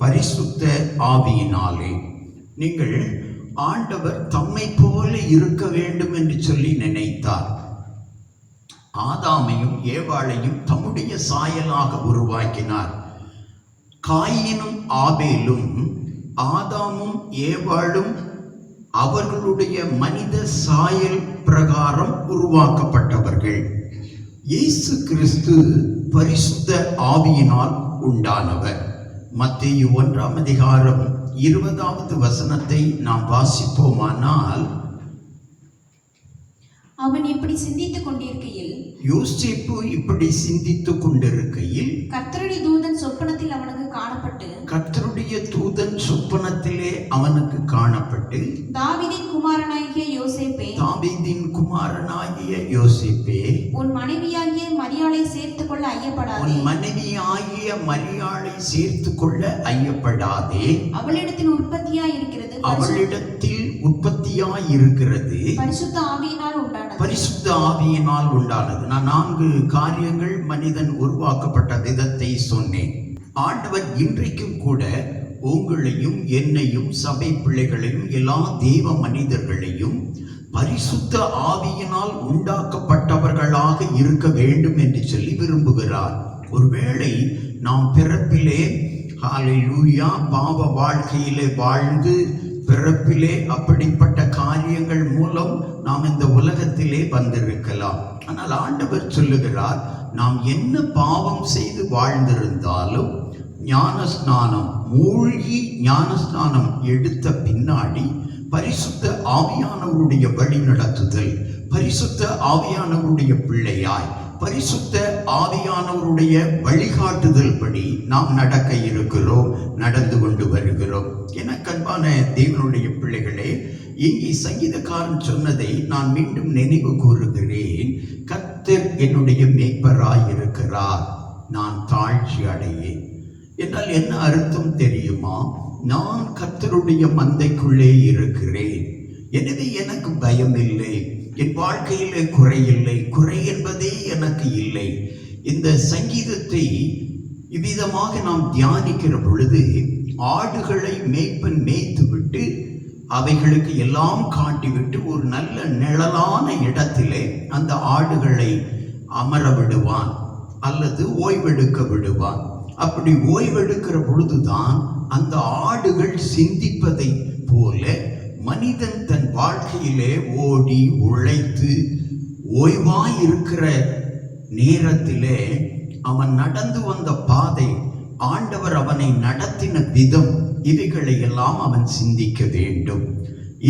பரிசுத்த ஆவியினாலே. நீங்கள் ஆண்டவர் தம்மை போல இருக்க வேண்டும் என்று சொல்லி நினைத்தார். ஆதாமையும் ஏவாளையும் தம்முடைய சாயலாக உருவாக்கினார். காயினும் ஆபேலும் ஆதாமும் ஏவாளும் அவர்களுடைய மனித சாயல் பிரகாரம் உருவாக்கப்பட்டவர்கள். இயேசு கிறிஸ்து பரிசுத்த ஆவியினால் உண்டானவர். மத்தேயு 1:20 நாம் வாசிப்போமானால், அவன் இப்படி சிந்தித்துக் கொண்டிருக்கையில், யோசேப்பு இப்படி சிந்தித்துக் கொண்டிருக்கையில், கர்த்தருடைய தூதன் சொப்பனத்தில் அவனுக்கு காணப்பட்டு, கர்த்தருடைய தூதன் சொப்பனத்திலே அவனுக்கு காணப்பட்டு, தாவீதின் குமாரனாகிய யோசேப்பே, தாவீதின் குமாரனாகிய யோசேப்பே, உன் மனைவியாகிய மரியாளை சேர்த்துக் கொள்ள ஐயப்படாதே, உன் மனைவியாகிய மரியாளை சேர்த்துக் கொள்ள ஐயப்படாதே, அவளிடத்தில் உற்பத்தியாய் இருக்கிறது அவளிடத்தில் உற்பத்தியாய் இருக்கிறது பரிசுத்த ஆவியினால் உண்டானது. பரிசுத்த ஆவியினால் உண்டானது. நான் 4 காரியங்கள் மனிதன் உருவாக்கப்பட்ட விதத்தை சொன்னேன். ஆண்டவர் இன்றைக்கும் கூட உங்களையும் என்னையும் சபை பிள்ளைகளையும் எல்லா தேவ மனிதர்களையும் பரிசுத்த ஆவியினால் உண்டாக்கப்பட்டவர்களாக இருக்க வேண்டும் என்று சொல்லி விரும்புகிறார். ஒருவேளை நாம் பிறப்பிலே ஹல்லேலூயா பாவ வாழ்க்கையிலே வாழ்ந்து பிறப்பிலே அப்படிப்பட்ட காரியங்கள் மூலம் நாம் இந்த உலகத்திலே வந்திருக்கலாம். ஆனால் ஆண்டவர் சொல்லுகிறார், நாம் என்ன பாவம் செய்து வாழ்ந்திருந்தாலும் ஞானஸ்நானம் மூழ்கி ஞானஸ்நானம் எடுத்த பின்னாடி பரிசுத்த ஆவியானவருடைய வழி நடத்துதல், பரிசுத்த ஆவியானவருடைய பிள்ளையாய் பரிசுத்த ஆவியானவருடைய வழிகாட்டுதல் படி நாம் நடக்க இருக்கிறோம், நடந்து கொண்டு வருகிறோம். எனக்கு அன்பான தேவனுடைய பிள்ளைகளே, இங்கே சங்கீதக்காரன் சொன்னதை நான் மீண்டும் நினைவு கூறுகிறேன். கர்த்தர் என்னுடைய மேய்ப்பராய் இருக்கிறார், நான் தாழ்ச்சி அடையேன் என்றால் என்ன அர்த்தம் தெரியுமா? நான் கர்த்தருடைய மந்தைக்குள்ளே இருக்கிறேன், எனவே எனக்கு பயம் இல்லை, என் வாழ்க்கையிலே குறையில்லை, குறை என்பதே எனக்கு இல்லை. இந்த சங்கீதத்தை இவ்விதமாக நாம் தியானிக்கிற பொழுது ஆடுகளை மேய்ப்பன் மேய்த்து விட்டு அவைகளுக்கு எல்லாம் காட்டிவிட்டு ஒரு நல்ல நிழலான இடத்திலே அந்த ஆடுகளை அமர விடுவான் அல்லது ஓய்வெடுக்க விடுவான். அப்படி ஓய்வெடுக்கிற பொழுதுதான் அந்த ஆடுகள் சிந்திப்பதை போல மனிதன் தன் வாழ்க்கையிலே ஓடி உழைத்து ஓய்வாய் இருக்கிற நேரத்திலே அவன் நடந்து வந்த பாதை, ஆண்டவர் அவனை நடத்தின விதம், இவைகளை எல்லாம் அவன் சிந்திக்க வேண்டும்.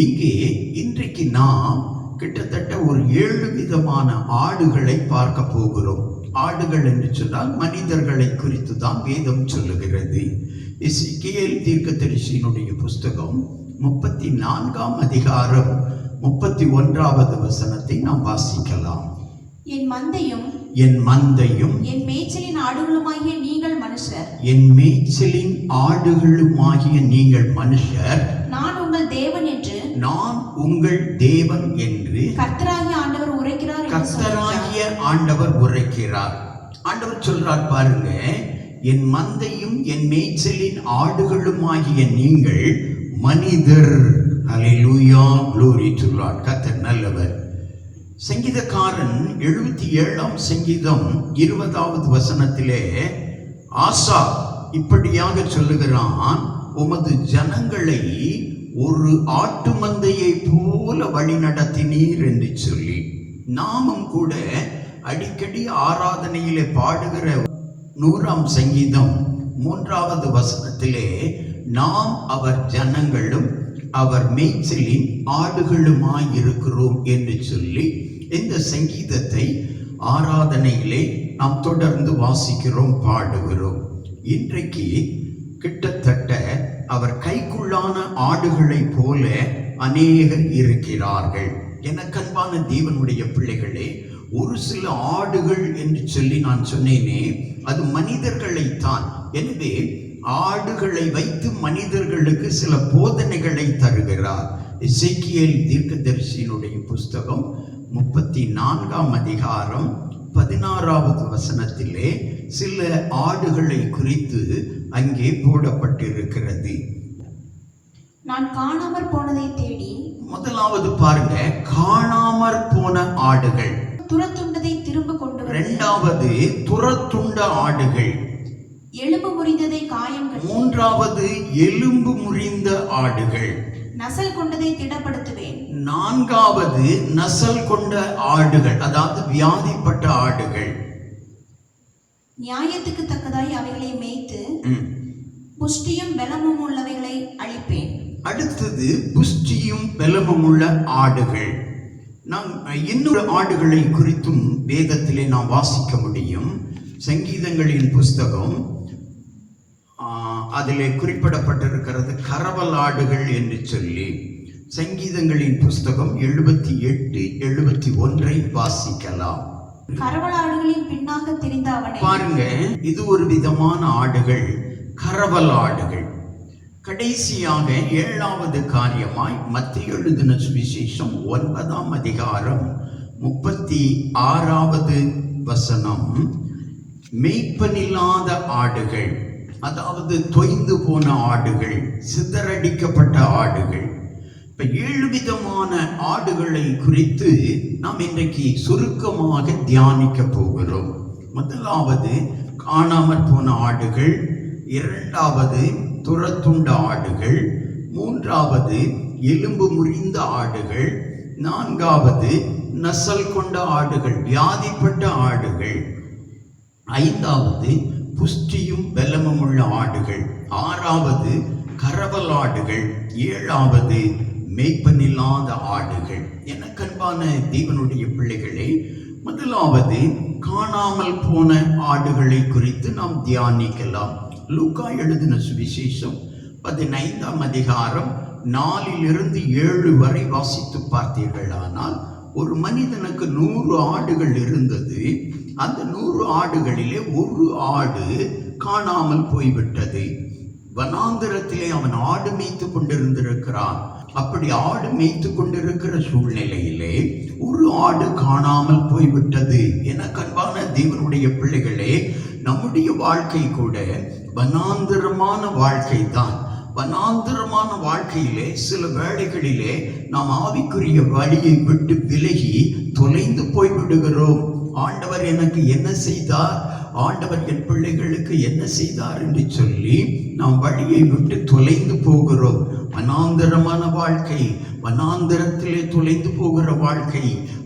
இங்கே இன்றைக்கு நாம் கிட்டத்தட்ட ஒரு 7 விதமான ஆடுகளை பார்க்க போகிறோம். ஆடுகள் என்று சொன்னால் மனிதர்களை குறித்து தான் வேதம் சொல்லுகிறது. எசேக்கியேல் தீர்க்கதரிசியினுடைய புஸ்தகம் 34ஆம் அதிகாரம் 31வது வசனத்தை நாம் வாசிக்கலாம். என் மந்தையும் என் மந்தையும் என் மேய்ச்சலின் ஆடுகளுமாகிய நீங்கள் மனுஷர், என் மேய்ச்சலின் ஆடுகளுமாகிய நீங்கள் மனுஷர், நான் உங்கள் தேவன் என்று நான் உங்கள் தேவன் என்று கர்த்தராகிய ஆண்டவர் உரைக்கிறார். கர்த்தராகிய ஆண்டவர் உரைக்கிறார். ஆண்டவர் சொல்றார் பாருங்க, என் மந்தையும் என் மேய்ச்சலின் ஆடுகளுமாகிய நீங்கள் மனிதர். ஹல்லேலூயா, glory to Lord. கர்த்தர் நல்லவர். சங்கீதக்காரன் 77ஆம் சங்கீதம் 20வது வசனத்திலே ஆசா இப்படியாக சொல்லுகிறான், உமது ஜனங்களை ஒரு ஆட்டு மந்தையை போல வழி நடத்தினீர் என்று சொல்லி. நாமும் கூட அடிக்கடி ஆராதனையிலே பாடுகிற 100ஆம் சங்கீதம் 3வது வசனத்திலே நாம் அவர் ஜனங்களும் அவர் மேய்ச்சலின் ஆடுகளுமாயிருக்கிறோம் என்று சொல்லி இந்த சங்கீதத்தை ஆராதனையிலே நாம் தொடர்ந்து வாசிக்கிறோம், பாடுகிறோம். இன்றைக்கு கிட்டத்தட்ட அவர் கைக்குள்ளான ஆடுகளை போல அநேகர் இருக்கிறார்கள். எனக்கன்பான தேவனுடைய பிள்ளைகளே, ஒரு சில ஆடுகள் என்று சொல்லி நான் சொன்னேனே, அது மனிதர்களைத்தான். எனவே ஆடுகளை வைத்து மனிதர்களுக்கு சில போதனைகளை தருகிறார். எசேக்கியேல் தீர்க்கதரிசியினுடைய புஸ்தகம் 34ஆம் அதிகாரம் 16வது வசனத்திலே சில ஆடுகளை குறித்து அங்கே போடப்பட்டிருக்கிறது. நான் காணாமற் போனதை தேடி, முதலாவது பாருங்க, காணாமற் போன ஆடுகள். துரத்துண்டதை திரும்ப கொண்டு வந்து, இரண்டாவது துரத்துண்ட ஆடுகள். எலும்பு முறிந்ததை காயம் கட்டி, மூன்றாவது எலும்பு முறிந்த ஆடுகள். நசல் கொண்டதை திடப்படுத்துவேன். நான்காவது நசல் கொண்ட ஆடுகள், அதாவது வியாதிப்பட்ட ஆடுகள். நியாயத்துக்கு தக்கதாய் அவைகளை மேய்த்து புஷ்டியும் பலமும் உள்ளவைகளை அழிப்பேன். அடுத்தது புஷ்டியும் பலமும் உள்ள ஆடுகள். நாம் இன்னொரு ஆடுகளை குறித்தும் வேதத்திலே நாம் வாசிக்க முடியும். சங்கீதங்களின் புஸ்தகம் அதிலே குறிப்பிடப்பட்டிருக்கிறது கரவல் ஆடுகள் என்று சொல்லி. சங்கீதங்களின் புஸ்தகம் 78, 71 வாசிக்கலாம். கரவல் ஆடுகளின் பின்னாக திரிந்த அவனை பாருங்க, இது ஒரு விதமான ஆடுகள், கரவல் ஆடுகள். கடைசியாக 7வது காரியமாய் மத்தேயு எழுதின சுவிசேஷம் 9ஆம் அதிகாரம் 36வது வசனம். மேய்ப்பனில்லாத ஆடுகள், அதாவது தொய்ந்து போன ஆடுகள், சிதறடிக்கப்பட்ட ஆடுகள். இப்ப 7 விதமான ஆடுகளை குறித்து நாம் இன்றைக்கு சுருக்கமாக தியானிக்க போகிறோம். முதலாவது காணாமற் போன ஆடுகள், 2வது துரத்துண்ட ஆடுகள், 3வது எலும்பு முறிந்த ஆடுகள், 4வது நசல் கொண்ட ஆடுகள், வியாதிப்பட்ட ஆடுகள், 5வது புஷ்டியும் பலமும் உள்ள ஆடுகள், 6வது கரவல் ஆடுகள், 7வது மேய்ப்பனில்லாத ஆடுகள். எனக்கன்பான தேவனுடைய பிள்ளைகளே, முதலாவது காணாமல் போன ஆடுகளை குறித்து நாம் தியானிக்கலாம். லூக்கா எழுதின சுவிசேஷம் 15ஆம் அதிகாரம் 4லிருந்து 7 வரை வாசித்து பார்த்தீர்களானால், ஒரு மனிதனுக்கு 100 ஆடுகள் இருந்தது. அந்த 100 ஆடுகளிலே ஒரு ஆடு காணாமல் போய்விட்டது. வனாந்திரத்திலே அவன் ஆடு மேய்த்து கொண்டிருந்திருக்கிறான். அப்படி ஆடு மேய்த்து கொண்டிருக்கிற சூழ்நிலையிலே ஒரு ஆடு காணாமல் போய்விட்டது. என கண்பான தேவனுடைய பிள்ளைகளே, நம்முடைய வாழ்க்கை கூட வனாந்திரமான வாழ்க்கை தான். வனாந்திரமான வாழ்க்கையிலே சில வேளைகளிலே நாம் ஆவிக்குரிய வழியை விட்டு விலகி தொலைந்து போய்விடுகிறோம். ஆண்டவர் எனக்கு என்ன செய்தார், ஆண்டவர் என் பிள்ளைகளுக்கு என்ன செய்தார் என்று சொல்லி நாம் வழியை விட்டு தொலைந்து போகிறோம். வனாந்திரமான வாழ்க்கை, வனாந்திரத்திலே தொலைந்து போகிற வாழ்க்கை,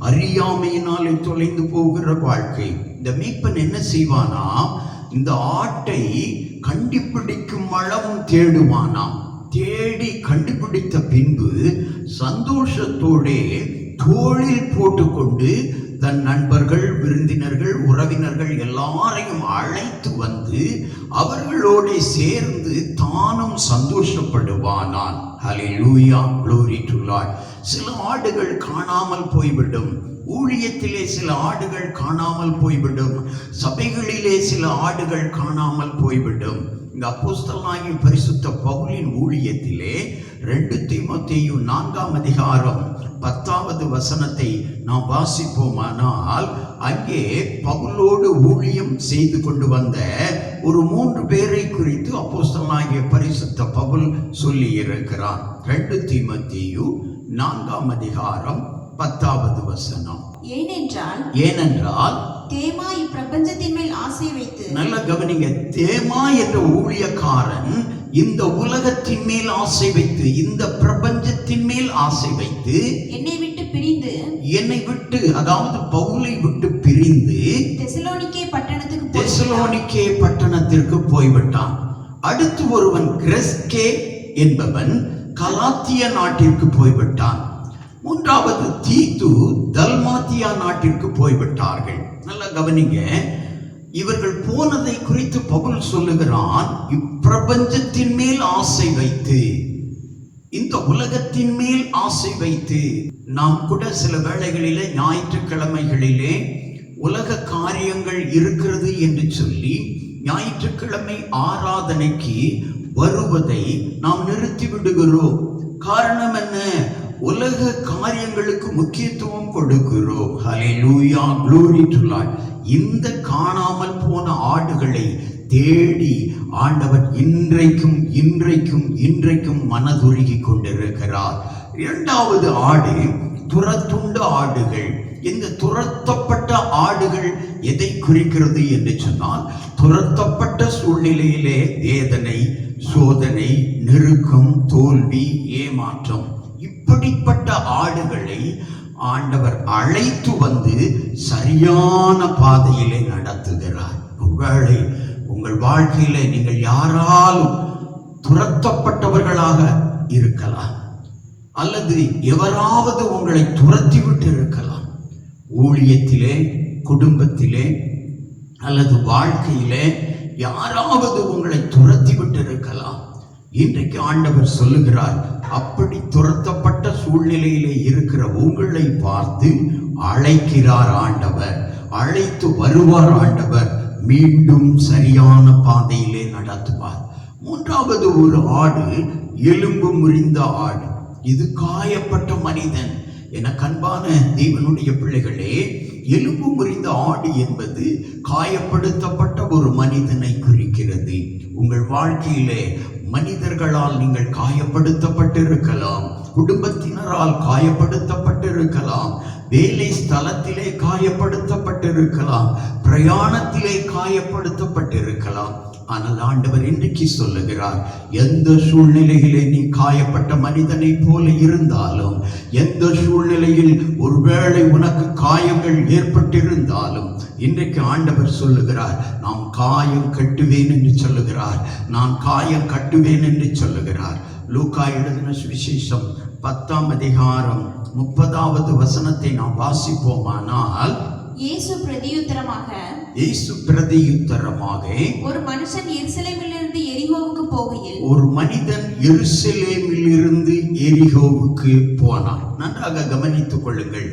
அறியாமையினாலே தொலைந்து போகிற வாழ்க்கை. இந்த மேய்ப்பன் என்ன செய்வானா, இந்த ஆட்டை கண்டுபிடிக்கும் அளவும் தேடுவானாம். தேடி கண்டுபிடித்த பின்பு சந்தோஷத்தோடே தோளில் போட்டுக்கொண்டு தன் நண்பர்கள், விருந்தினர்கள், உறவினர்கள் எல்லாரையும் அழைத்து வந்து அவர்களோடு சேர்ந்து தானும் சந்தோஷப்படுவானான். ஹல்லேலூயா, glory to Lord. சில ஆடுகள் காணாமல் போய்விடும். ஊழியத்திலே சில ஆடுகள் காணாமல் போய்விடும். சபைகளிலே சில ஆடுகள் காணாமல் போய்விடும். இந்த அப்போஸ்தலனாகிய பரிசுத்த பவுலின் ஊழியத்திலே 2 தீமோத்தேயு 4ஆம் அதிகாரம் 10வது வசனத்தை நாம் வாசிப்போமானால், அங்கே பவுலோடு ஊழியம் செய்து கொண்டு வந்த ஒரு 3 பேரை குறித்து அப்போஸ்தலனாகிய பரிசுத்த பவுல் சொல்லி இருக்கிறார். 2 தீமோத்தேயு 4ஆம் அதிகாரம் 10வது வசனம். ஏனென்றால் தேமா இப்பிரபஞ்சத்தின் மேல் ஆசை வைத்து, நல்ல கவனிங்க, தேமா என்ற ஊழியக்காரன் இந்த உலகத்தின் மேல் ஆசை வைத்து, இந்த பிரபஞ்சத்தின் மேல் ஆசை வைத்து, என்னை விட்டு அதாவது பவுலை விட்டு பிரிந்து தெசலோனிக்கே பட்டணத்திற்கு போய்விட்டான். அடுத்து ஒருவன் கிரெஸ்கே என்பவன் கலாத்திய நாட்டிற்கு போய்விட்டான். 3வது தீத்து தல்மாத்தியா நாட்டிற்கு போய்விட்டார்கள். நல்ல கவனிங்க, இவர்கள் போனதை குறித்து பவுல் சொல்லுகிறான், இப்பிரபஞ்சத்தின் மேல் ஆசை வைத்து, இந்த உலகத்தின் மேல் ஆசை வைத்து. நாம் கூட சில வேளைகளிலே ஞாயிற்றுக்கிழமைகளிலே உலக காரியங்கள் இருக்கிறது என்று சொல்லி ஞாயிற்றுக்கிழமை ஆராதனைக்கு வருவதை நாம் நிறுத்தி விடுகிறோம். காரணம் என்ன? உலக காரியங்களுக்கு முக்கியத்துவம் கொடுக்கிறோம். ஹல்லேலூயா, glory to Lord. இந்த காணாமல் போன ஆடுகளை தேடி ஆண்டவர் இன்றைக்கும் மனதுருகி கொண்டிருக்கிறார். 2வது ஆடு துரத்துண்ட ஆடுகள். இந்த துரத்தப்பட்ட ஆடுகள் எதை குறிக்கிறது என்று சொன்னால், துரத்தப்பட்ட சூழ்நிலையிலே வேதனை, சோதனை, நெருக்கம், தோல்வி, ஏமாற்றம், இப்படிப்பட்ட ஆடுகளை ஆண்டவர் அழைத்து வந்து சரியான பாதையிலே நடத்துகிறார். ஒருவேளை உங்கள் வாழ்க்கையிலே நீங்கள் யாராலும் துரத்தப்பட்டவர்களாக இருக்கலாம், அல்லது எவராவது உங்களை துரத்தி விட்டு இருக்கலாம். ஊழியத்திலே, குடும்பத்திலே அல்லது வாழ்க்கையிலே யாராவது உங்களை துரத்தி விட்டு இருக்கலாம். இன்றைக்கு ஆண்டவர் சொல்லுகிறார், அப்படி துரத்தப்பட்ட சூழ்நிலையிலே இருக்கிற உங்களை பார்த்து அழைக்கிறார் ஆண்டவர், அழைத்து வருவார் ஆண்டவர், மீண்டும் சரியான பாதையிலே நடத்துவார். மூன்றாவது ஒரு ஆடு எலும்பு முறிந்த ஆடு. இது காயப்பட்ட மனிதன். எனக்கு அன்பான தேவனுடைய பிள்ளைகளே, எலும்பு முறிந்த ஆடு என்பது காயப்படுத்தப்பட்ட ஒரு மனிதனை குறிக்கிறது. உங்கள் வாழ்க்கையிலே மனிதர்களால் நீங்கள் காயப்படுத்தப்பட்டிருக்கலாம், குடும்பத்தினரால் காயப்படுத்தப்பட்டிருக்கலாம், வேலை ஸ்தலத்திலே காயப்படுத்தப்பட்டிருக்கலாம், பிரயாணத்திலே காயப்படுத்தப்பட்டிருக்கலாம். ஆனால் ஆண்டவர் இன்றைக்கு சொல்லுகிறார், எந்த சூழ்நிலையிலே நீ காயப்பட்ட மனிதனை போல இருந்தாலும், எந்த சூழ்நிலையில் ஒருவேளை உனக்கு காயங்கள் ஏற்பட்டிருந்தாலும், இன்றைக்கு ஆண்டவர் சொல்லுகிறார், நான் காயம் கட்டுவேன் என்று சொல்லுகிறார். நான் காயம் கட்டுவேன் என்று சொல்லுகிறார். லூக்கா எழுதின சுவிசேஷம் 10ஆம் அதிகாரம் 30வது வசனத்தை நாம் வாசிப்போமானால், இயேசு பிரதியுத்தரமாக ஒரு மனுஷன் எருசலேமிலிருந்து எரிகோவுக்கு போகையில், ஒரு மனிதன் எருசலேமிலிருந்து எரிகோவுக்கு போனான். நன்றாக கவனித்துக் கொள்ளுங்கள்.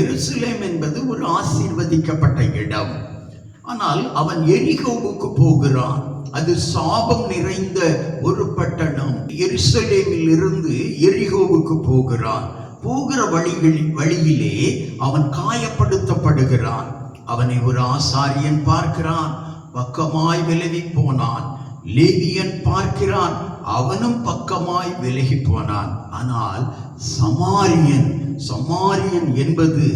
எருசலேம் என்பது ஒரு ஆசீர்வதிக்கப்பட்ட இடம். ஆனால் அவன் எரிகோவுக்கு போகிறான். அது சாபம் நிறைந்த ஒரு பட்டணம். எருசலேமிலிருந்து எரிகோவுக்கு போகிறான். போகிற வழியிலே அவன் காயப்படுத்தப்படுகிறான். அவனை ஒரு ஆசாரியன் பார்க்கிறான், பக்கமாய் விலகி போனான். லேவியன் பார்க்கிறான், அவனும் பக்கமாய் விலகி போனான். ஆனால் சமாரியன் என்பது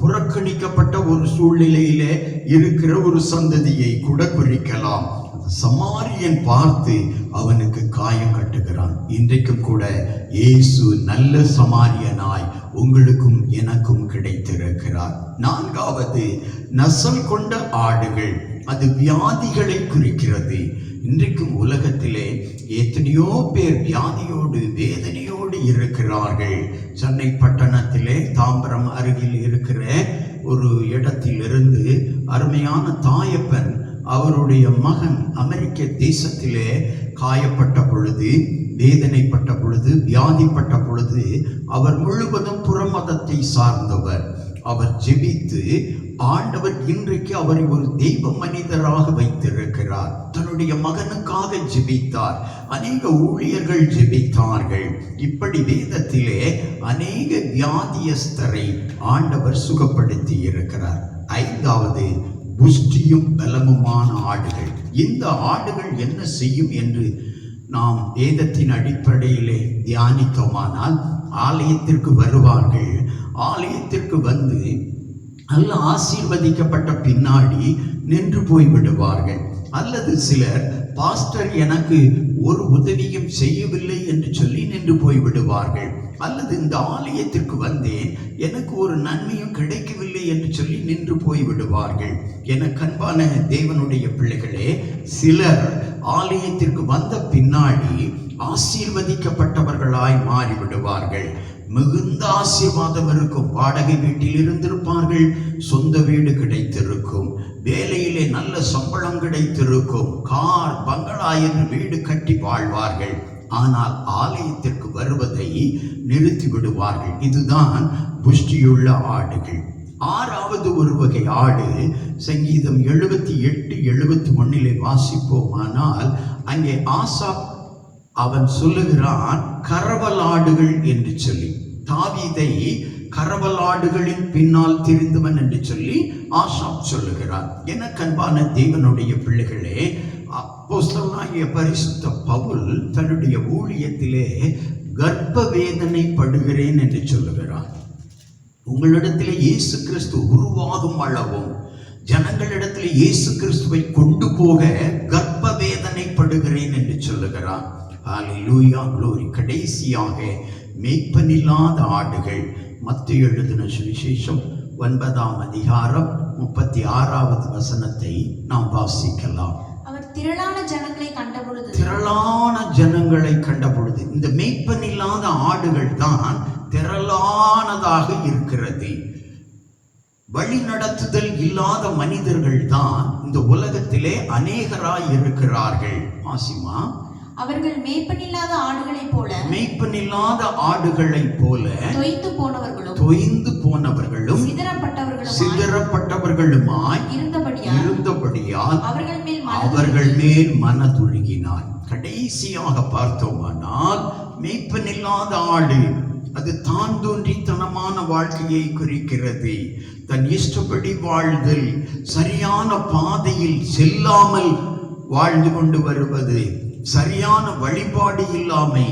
புறக்கணிக்கப்பட்ட ஒரு சூழ்நிலையிலே இருக்கிற ஒரு சந்ததியை கூட குறிக்கலாம். சமாரியன் பார்த்து அவனுக்கு காயம் கட்டுகிறான். இன்றைக்கும் கூட இயேசு நல்ல சமாரியனாய் உங்களுக்கும் எனக்கும் கிடைத்திருக்கிறார். 4வது, நசல் கொண்ட ஆடுகள். அது வியாதிகளை குறிக்கிறது. இன்றைக்கும் உலகத்திலே எத்தனையோ பேர் வியாதியோடு வேதனையோடு இருக்கிறார்கள். சென்னை பட்டணத்திலே தாம்பரம் அருகில் இருக்கிற ஒரு இடத்திலிருந்து அருமையான தாயப்பன், அவருடைய மகன் அமெரிக்க தேசத்திலே காயப்பட்ட பொழுது, வேதனைப்பட்ட பொழுது, வியாதிப்பட்ட பொழுது, அவர் முழுவதும் புறமதத்தை சார்ந்தவர். அவர் ஜெபித்து ஆண்டவர் இன்றைக்கு அவரை ஒரு தெய்வ மனிதராக வைத்திருக்கிறார். தன்னுடைய மகனுக்காக ஜெபித்தார். அநேக ஊழியர்கள் ஜெபித்தார்கள். இப்படி வேதத்திலே அநேக வியாதியஸ்தரை ஆண்டவர் சுகப்படுத்தி இருக்கிறார். 5வது, புஷ்டியும் பலமுமான ஆடுகள். இந்த ஆடுகள் என்ன செய்யும் என்று நாம் வேதத்தின் அடிப்படையிலே தியானித்தோமானால், ஆலயத்திற்கு வருவார்கள். ஆலயத்திற்கு வந்து நல்ல ஆசீர்வதிக்கப்பட்ட பின்னாடி நின்று போய் விடுவார்கள். அல்லது சிலர், பாஸ்டர் எனக்கு ஒரு உதவியும் செய்யவில்லை என்று சொல்லி நின்று போய் விடுவார்கள். அல்லது இந்த ஆலயத்திற்கு வந்தேன், எனக்கு ஒரு நன்மையும் கிடைக்கவில்லை என்று சொல்லி நின்று போய் விடுவார்கள். எனக்கு அன்பான தேவனுடைய பிள்ளைகளே, சிலர் ஆலயத்திற்கு வந்த பின்னாடி ஆசீர்வதிக்கப்பட்டவர்களாய் மாறிவிடுவார்கள். மிகுந்த ஆசீர்வாதம் இருக்கும். வாடகை வீட்டில் இருந்திருப்பார்கள், சொந்த வீடு கிடைத்திருக்கும், வேலையிலே நல்ல சம்பளம் கிடைத்திருக்கும், கார் பங்களா என்று வீடு கட்டி வாழ்வார்கள். ஆனால் ஆலயத்திற்கு வருவதை நிறுத்தி விடுவார்கள். இதுதான் புஷ்டியுள்ள ஆடுகள். 6வது ஒரு வகை ஆடு, சங்கீதம் 78-71 வாசிப்போமானால், அங்கே ஆசாப் அவன் சொல்லுகிறான் கரவலாடுகள் என்று சொல்லி. தாவீதை கரவலாடுகளின் பின்னால் திரிந்தவன் என்று சொல்லி ஆசாப் சொல்லுகிறான். எனக்கு அன்பான தேவனுடைய பிள்ளைகளே, அப்போஸ்தலனாகிய பரிசுத்த பவுல் தன்னுடைய ஊழியத்திலே கர்ப்ப வேதனை படுகிறேன் என்று சொல்லுகிறான். உங்களிடத்திலே இயேசு கிறிஸ்து உருவாகும் அளவும் ஜனங்களிடத்திலே இயேசு கிறிஸ்துவை கொண்டு போக கர்ப்ப வேதனை படுகிறேன் என்று சொல்லுகிறான். ஹல்லேலூயா, க்ளோரி. கடைசியாக மேய்ப்பனில்லாத ஆடுகள். மத்தேயு எழுதின சுவிசேஷம் 9ஆம் அதிகாரம் 36வது வசனத்தை நாம் வாசிக்கலாம். அவர் திரளான ஜனங்களை கண்டபொழுது இந்த மேய்ப்பனில்லாத ஆடுகள் தான் திரளானதாக இருக்கிறது. வழி நடத்துதல் இல்லாத மனிதர்கள் தான் இந்த உலகத்திலே அநேகராய் இருக்கிறார்கள். ஆசிமா, அவர்கள் மேய்ப்பனில்லாத ஆடுகளைப் போல தொய்ந்து போனவர்களும் சிதறப்பட்டவர்களுமாய் இருந்தபடியால் அவர்கள் மேல் மனதுருகினார். கடைசி கடைசியாக பார்த்தோமானால் மேய்ப்பன் இல்லாத ஆடு அது தான் தோன்றித்தனமான வாழ்க்கையை குறிக்கிறது. தன் இஷ்டப்படி வாழ்தல், சரியான பாதையில் செல்லாமல் வாழ்ந்து கொண்டு வருவது, சரியான வழிபாடு இல்லாமை,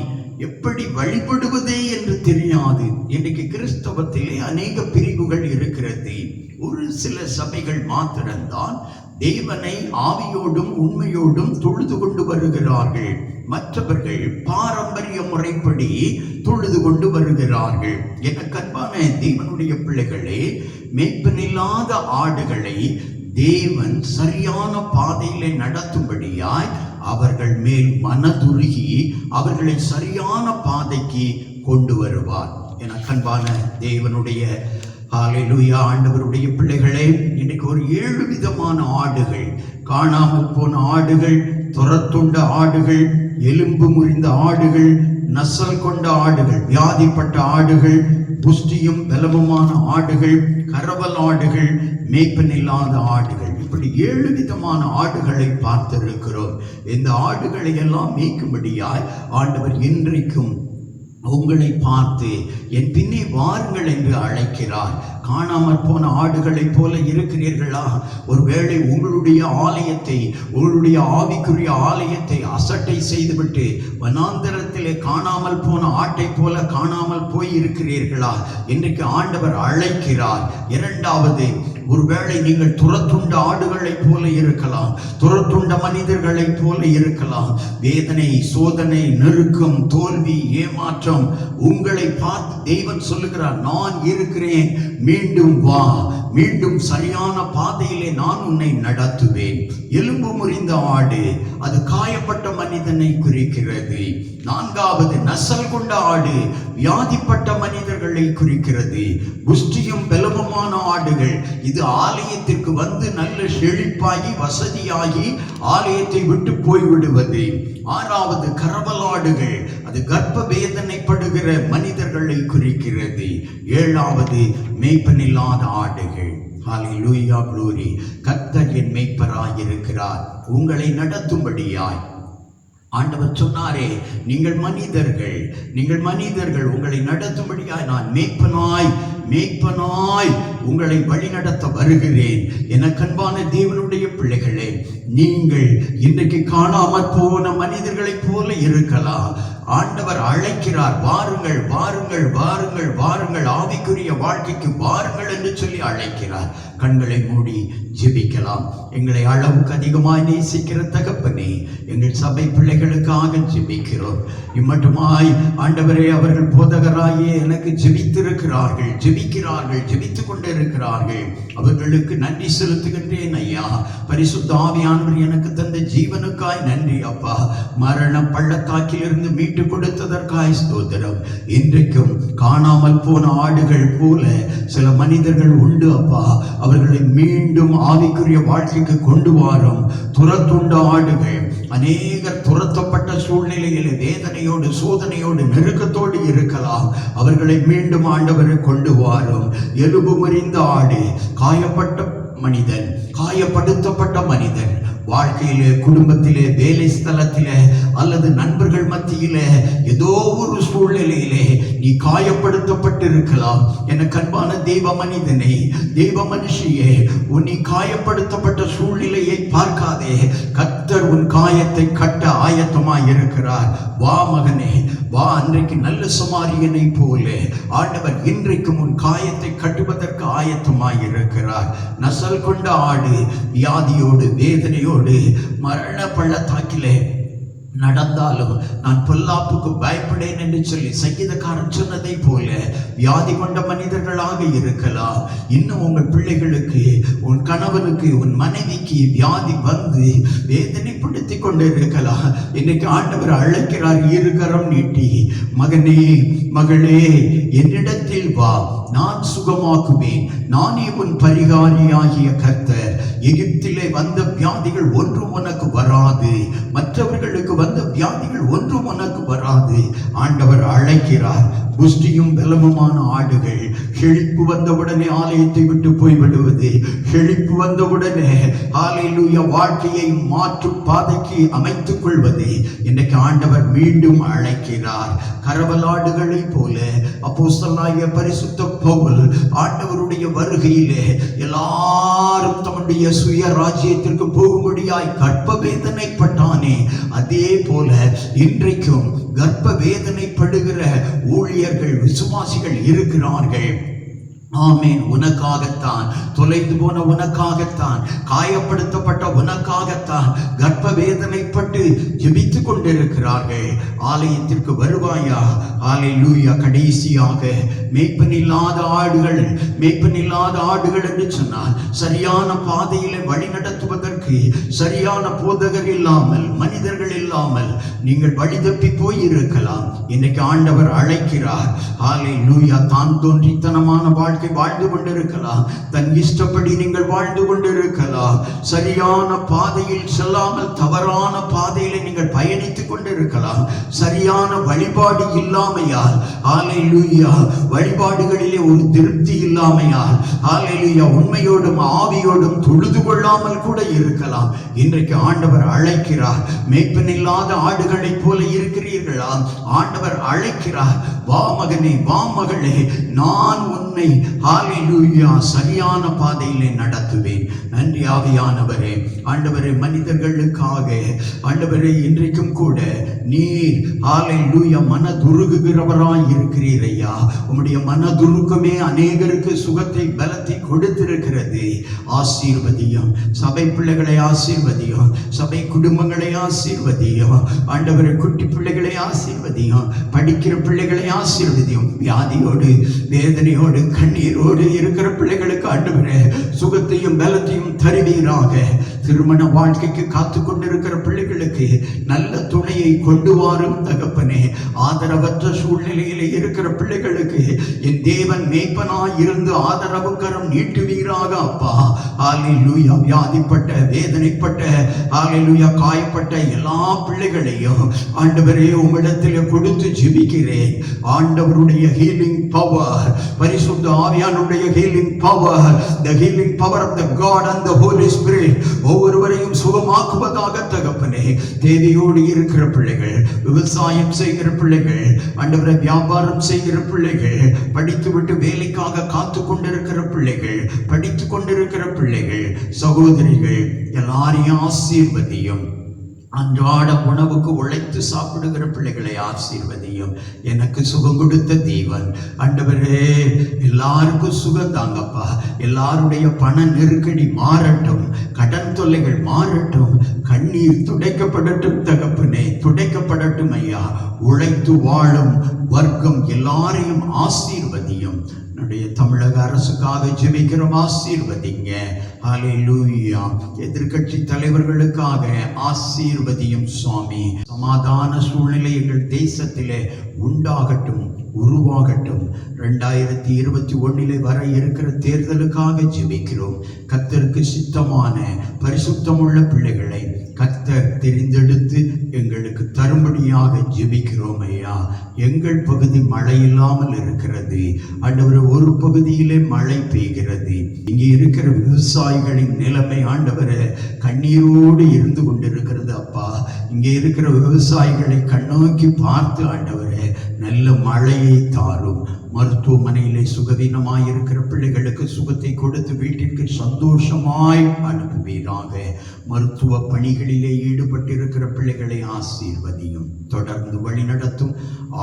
எப்படி வழிபடுவதே என்று தெரியாது. இன்றைக்கு கிறிஸ்தவத்திலே அநேக பிரிவுகள் இருக்கிறது. ஒரு சில சபைகள் மாத்திரம்தான் தேவனை ஆவியோடும் உண்மையோடும் தொழுது கொண்டு வருகிறார்கள். மற்றவர்கள் பாரம்பரிய முறைப்படி தொழுது கொண்டு வருகிறார்கள். எனக்கு அன்பான தேவனுடைய பிள்ளைகளே, மேய்ப்பனில்லாத ஆடுகளை தேவன் சரியான பாதையிலே நடத்தும்படியாய் அவர்கள் மேல் மனதுருகி அவர்களை சரியான பாதைக்கு கொண்டு வருவார். எனக்கு அன்பான தேவனுடைய ஹல்லேலூயா ஆண்டவருடைய பிள்ளைகளே, இன்னைக்கு ஒரு 7 விதமான ஆடுகள், காணாமல் போன ஆடுகள், துரத்துண்ட ஆடுகள், எலும்பு முறிந்த ஆடுகள், நசல் கொண்ட ஆடுகள், வியாதிப்பட்ட ஆடுகள், புஷ்டியும் பலமுமான ஆடுகள், கரவல் ஆடுகள், மேய்ப்பன் இல்லாத ஆடுகள், இப்படி 7 விதமான ஆடுகளை பார்த்திருக்கிறோம். இந்த ஆடுகளை எல்லாம் மேய்க்கும்படியாய் ஆண்டவர் இன்றைக்கும் உங்களை பார்த்து என் பின்னே வாருங்கள் என்று அழைக்கிறார். காணாமற் போன ஆடுகளைப் போல இருக்கிறீர்களா? ஒருவேளை உங்களுடைய ஆலயத்தை, உங்களுடைய ஆவிக்குரிய ஆலயத்தை அசட்டை செய்துவிட்டு வனாந்தரத்திலே காணாமல் போன ஆட்டை போல காணாமல் போய் இருக்கிறீர்களா? இன்றைக்கு ஆண்டவர் அழைக்கிறார். இரண்டாவது, ஒருவேளை நீங்கள் துரத்துண்ட ஆடுகளைப் போல இருக்கலாம், துரத்துண்ட மனிதர்களைப் போல இருக்கலாம். வேதனை, சோதனை, நெருக்கம், தோல்வி, ஏமாற்றம் உங்களை பார்த்து தேவன் சொல்லுகிறார், நான் இருக்கிறேன், மீண்டும் வா, மீண்டும் சரியான பாதையிலே நான் உன்னை நடத்துவேன். எலும்பு முறிந்த ஆடு அது காயப்பட்ட மனிதனை குறிக்கிறது. நான்காவது, நசல் கொண்ட ஆடு வியாதிப்பட்ட மனிதர்களை குறிக்கிறது. புஷ்டியும் பலமுமான ஆடுகள் இது ஆலயத்திற்கு வந்து நல்ல செழிப்பாகி வசதியாகி ஆலயத்தை விட்டு போய்விடுவது. ஆறாவது, கரவல் ஆடுகள் அது கர்ப்ப வேதனைப்படுகிற மனிதர்களை குறிக்கிறது. ஏழாவது, மேய்ப்பனில்லாத ஆடுகள். ஹல்லேலூயா, க்ளோரி. கர்த்தர் என் மேய்ப்பராய் இருக்கிறார், உங்களை நடத்தும்படியாய். ஆண்டவர் சொன்னாரே, நீங்கள் மனிதர்கள், உங்களை நடத்தும்படியாய் நான் மேய்ப்பனாய் உங்களை வழிநடத்த வருகிறேன். எனக்கன்பான தேவனுடைய பிள்ளைகளே, நீங்கள் இன்றைக்கு காணாமற் போன மனிதர்களைப் போல இருக்கலாம். ஆண்டவர் அழைக்கிறார், வாருங்கள் வாருங்கள் வாருங்கள் வாருங்கள், ஆவிக்குரிய வாழ்க்கைக்கு வாருங்கள் என்று சொல்லி அழைக்கிறார். கண்களை மூடி ஜெபிக்கலாம். எங்களை அளவுக்கு அதிகமாய் நேசிக்கிற தகப்பனே, எங்கள் சபை பிள்ளைகளுக்காக ஜெபிக்கிறோம். இம்மட்டுமாய் ஆண்டவரே, அவர்கள் போதகராயே எனக்கு ஜெபித்திருக்கிறார்கள், ஜெபித்துக் கொண்டிருக்கிறார்கள். அவர்களுக்கு நன்றி செலுத்துகின்றேன் ஐயா. பரிசுத்த ஆவியானவர் எனக்கு தந்த ஜீவனுக்காய் நன்றி அப்பா. மரண பள்ளத்தாக்கில் இருந்து மீட்டு கொடுத்ததற்காய் ஸ்தோத்திரம். இன்றைக்கும் காணாமல் போன ஆடுகள் போல சில மனிதர்கள் உண்டு அப்பா. அவர்களை மீண்டும் ஆவிக்குரிய வாழ்க்கைக்கு கொண்டு வாரும். துரத்துண்ட ஆடுகள், அநேகர் துரத்தப்பட்ட சூழ்நிலையில் வேதனையோடு, சோதனையோடு, நெருக்கத்தோடு இருக்கலாம். அவர்களை மீண்டும் ஆண்டவரை கொண்டு வாரும். எலும்பு முறிந்த ஆடு, காயப்பட்ட மனிதன், காயப்படுத்தப்பட்ட மனிதன், வாழ்க்கையிலே, குடும்பத்திலே, வேலை ஸ்தலத்திலே அல்லது நண்பர்கள் மத்தியிலே ஏதோ ஒரு சூழ்நிலையிலே நீ காயப்படுத்தப்பட்டிருக்கலாம். எனக்கு அன்பான தெய்வ மனிதனே, தெய்வ மனுஷியே, நீ காயப்படுத்தப்பட்ட சூழ்நிலையை பார்க்காதே. கர்த்தர் உன் காயத்தை கட்ட ஆயத்தமாய் இருக்கிறார். வா மகனே, வா. அன்றைக்கு நல்ல சமாரியனை போல ஆண்டவர் இன்றைக்கும் உன் காயத்தை கட்டுவதற்கு ஆயத்தமாய் இருக்கிறார். நசல் கொண்ட ஆடு வியாதியோடு, வேதனையோடு, மரண பள்ளத்தாக்கிலே நடந்தாலும் நான் பொல்லாப்புக்கு பயப்படேன் என்று சொல்லி சங்கீதக்காரன் சொன்னதை போல வியாதி கொண்ட மனிதர்களாக இருக்கலாம். இன்னும் உங்கள் பிள்ளைகளுக்கு, உன் கணவனுக்கு, உன் மனைவிக்கு வியாதி வந்து வேதனைப்படுத்தி கொண்டு இருக்கலாம். இன்னைக்கு ஆண்டவர் அழைக்கிறார், இருக்கரம் நீட்டி, மகனே, மகளே, என்னிடத்தில் வா, நான் சுகமாக்குவேன், நானே உன் பரிகாரியாகிய கர்த்தர். எகிப்திலே வந்த வியாதிகள் ஒன்றும் உனக்கு வராது, மற்றவர்களுக்கு வந்த வியாதிகள் ஒன்றும் உனக்கு வராது. ஆண்டவர் அழைக்கிறார். புஷ்டியும் பலமுமான ஆடுகள், செழிப்பு வந்தவுடனே ஆலயத்தை விட்டு போய்விடுவது, செழிப்பு வந்தவுடனே ஹல்லேலூயா வாழ்க்கையை மாற்றும் பாதைக்கு அமைத்துக் கொள்வது. இன்னைக்கு ஆண்டவர் மீண்டும் அழைக்கிறார். கரவலாடுகளை போல அப்போஸ்தலனாகிய பரிசுத்த பவுல் ஆண்டவருடைய வருகையிலே எல்லாரும் தம்முடைய சுய ராஜ்யத்திற்கு போகும்படியாய் கர்ப்ப வேதனைப்பட்டானே, அதே போல இன்றைக்கும் கர்ப்ப வேதனைப்படுகிற ஊழியர்கள் விசுவாசிகள் இருக்கிறார்கள். ஆமென். உனக்காகத்தான், தொலைந்து போன உனக்காகத்தான், காயப்படுத்தப்பட்ட உனக்காகத்தான் கர்ப்ப வேதனைப்பட்டு ஜெபித்துக் கொண்டிருக்கிறார்கள். ஆலயத்திற்கு வருவாயா? ஹல்லேலூயா. கடைசியாக மேய்ப்பனில்லாத ஆடுகள் என்று சொன்னால் சரியான பாதையிலே வழி நடத்துவதற்கு சரியான போதகர் இல்லாமல், மனிதர்கள் இல்லாமல் நீங்கள் வழி தப்பி போய் இருக்கலாம். இன்னைக்கு ஆண்டவர் அழைக்கிறார். ஹல்லேலூயா. தான் தோன்றித்தனமான வாழ்க்கை வாழ்ந்து கொண்டிருக்கலாம், தன் இஷ்டப்படி நீங்கள் வாழ்ந்து கொண்டிருக்கலாம், சரியான பாதையில் செல்லாமல் தவறான பாதையில நீங்கள் பயணித்துக் கொண்டிருக்கலாம், சரியான வழிபாடு இல்லாமையால், ஹல்லேலூயா, வழிபாடுகளிலே ஒரு திருப்தி இல்லாமையால், ஹல்லேலூயா, உண்மையோடும் ஆவியோடும் தொழுது கொள்ளாமல் கூட இருக்கலாம். இன்றைக்கு ஆண்டவர் அழைக்கிறார். மேய்ப்பன் இல்லாத ஆடுகளைப் போல இருக்கிறீர்களா? ஆண்டவர் அழைக்கிறார். வா மகனே, வா மகளே, நான் உன்னை ஹல்லேலூயா சரியான பாதையிலே நடத்துவேன். நன்றி ஆவியானவரே. ஆண்டவரே, மனிதர்களுக்காக ஆண்டவரே இன்றைக்கும் கூட நீர் ஹல்லேலூயா மனதுருகுகிறவராய் இருக்கிறீர் ஐயா. உம்முடைய மனதுருக்கமே அநேகருக்கு சுகத்தை பலத்தை கொடுத்திருக்கிறது. ஆசீர்வதியும் சபை பிள்ளைகளை, ஆசீர்வதியும் சபை குடும்பங்களை, ஆசீர்வதியும் ஆண்டவரே குட்டி பிள்ளைகளை, ஆசீர்வதியும் படிக்கிற பிள்ளைகளை, ஆசீர்வதியும் வியாதியோடு வேதனையோடு கண்ணீரோடு இருக்கிற பிள்ளைகளுக்கு ஆண்டவரே சுகத்தையும் பலத்தையும் தருவீராக. திருமண வாழ்க்கைக்கு காத்து கொண்டிருக்கிற பிள்ளைகளுக்கு நல்ல துணையை கொண்டு வாரும் தகப்பனே. ஆதரவற்ற சூழ்நிலையிலே இருக்கிற பிள்ளைகளுக்கு என் தேவன் மேய்ப்பனாய் இருந்து ஆதரவு கரம் நீட்டுவீராக அப்பா. ஹல்லேலூயா. வியாதிப்பட்ட, வேதனைப்பட்ட, ஹல்லேலூயா, காயப்பட்ட எல்லா பிள்ளைகளையும் ஆண்டவரே உம்மிடத்திலே கொடுத்து ஜெபிக்கிறேன். ஆண்டவருடைய ஹீலிங் பவர், பரிசுத்த ஆவியானுடைய healing power, the healing power of the God and the Holy Spirit ஒவ்வொருவரையும் சுகமாக்குவதாக தகப்பனே. தேவையோடு இருக்கிற பிள்ளைகள், விவசாயம் செய்கிற பிள்ளைகள், ஆண்டவரே வியாபாரம் செய்கிற பிள்ளைகள், படித்துவிட்டு வேலைக்காக காத்து கொண்டிருக்கிற பிள்ளைகள், படித்துக் கொண்டிருக்கிற பிள்ளைகள், சகோதரிகள் எல்லாரையும் ஆசீர்வதியும். அன்றாட உணவுக்கு உழைத்து சாப்பிடுகிற பிள்ளைகளை ஆசீர்வதியும். எனக்கு சுகம் கொடுத்த தேவன் ஆண்டவரே எல்லாருக்கும் சுகம் தாங்கப்பா. எல்லாருடைய பண நெருக்கடி மாறட்டும், கடன் தொல்லைகள் மாறட்டும், கண்ணீர் துடைக்கப்படட்டும் தகப்பனே, துடைக்கப்படட்டும் ஐயா. உழைத்து வாழும் வர்க்கம் எல்லாரையும் ஆசீர்வதியும். தமிழக அரசுக்காக ஜெபிக்கிறோம், ஆசீர்வதிங்க. ஹல்லேலூயா. எதிர்க்கட்சி தலைவர்களுக்காக ஆசீர்வதியும் சுவாமி. சமாதான சூழ்நிலை எங்கள் தேசத்திலே உண்டாகட்டும், உருவாகட்டும். 2021 வர இருக்கிற தேர்தலுக்காக ஜெபிக்கிறோம். கர்த்தருக்கு சித்தமான பரிசுத்தமுள்ள பிள்ளைகளை கர்த்தர் தெரிந்தெடுத்து எங்களுக்கு தரும்படியாக ஜெபிக்கிறோம் ஐயா. எங்கள் பகுதி மழை இல்லாமல் இருக்கிறது ஆண்டவரே. ஒரு பகுதியிலே மழை பெய்கிறது. இங்கே இருக்கிற விவசாயிகளின் நிலைமை ஆண்டவரே கண்ணீரோடு இருந்து கொண்டிருக்கிறது அப்பா. இங்கே இருக்கிற விவசாயிகளை கண்ணோக்கி பார்த்து ஆண்டவரே நல்ல மழையை தாரும். மருத்துவமனையிலே சுகவீனமாய் இருக்கிற பிள்ளைகளுக்கு சுகத்தை கொடுத்து வீட்டிற்கு சந்தோஷமாய் அனுப்புவீராக. மருத்துவ பணிகளிலே ஈடுபட்டிருக்கிற பிள்ளைகளை ஆசீர்வதியும். தொடர்ந்து வழி நடத்தும்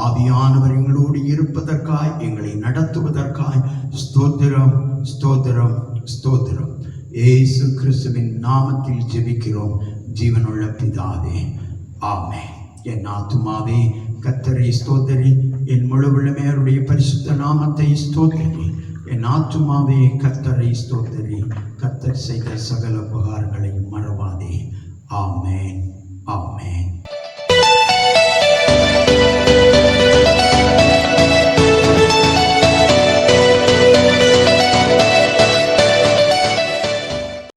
ஆவியானவர் எங்களோடு இருப்பதற்காய், எங்களை நடத்துவதற்காய் ஸ்தோத்திரம், ஸ்தோத்திரம், ஸ்தோத்திரம். இயேசு கிறிஸ்துவின் நாமத்தில் ஜெபிக்கிறோம் ஜீவனுள்ள பிதாவே, ஆமென். என் ஆத்துமாவே கர்த்தரை ஸ்தோத்திரி, என் முழு உள்ளமே அவருடைய பரிசுத்த நாமத்தை ஸ்தோத்திரி. என் ஆத்துமாவே கர்த்தரை ஸ்தோத்திரி, கர்த்தர் செய்த சகல உபகாரங்களையும் மறவாதே. ஆமென், ஆமென்.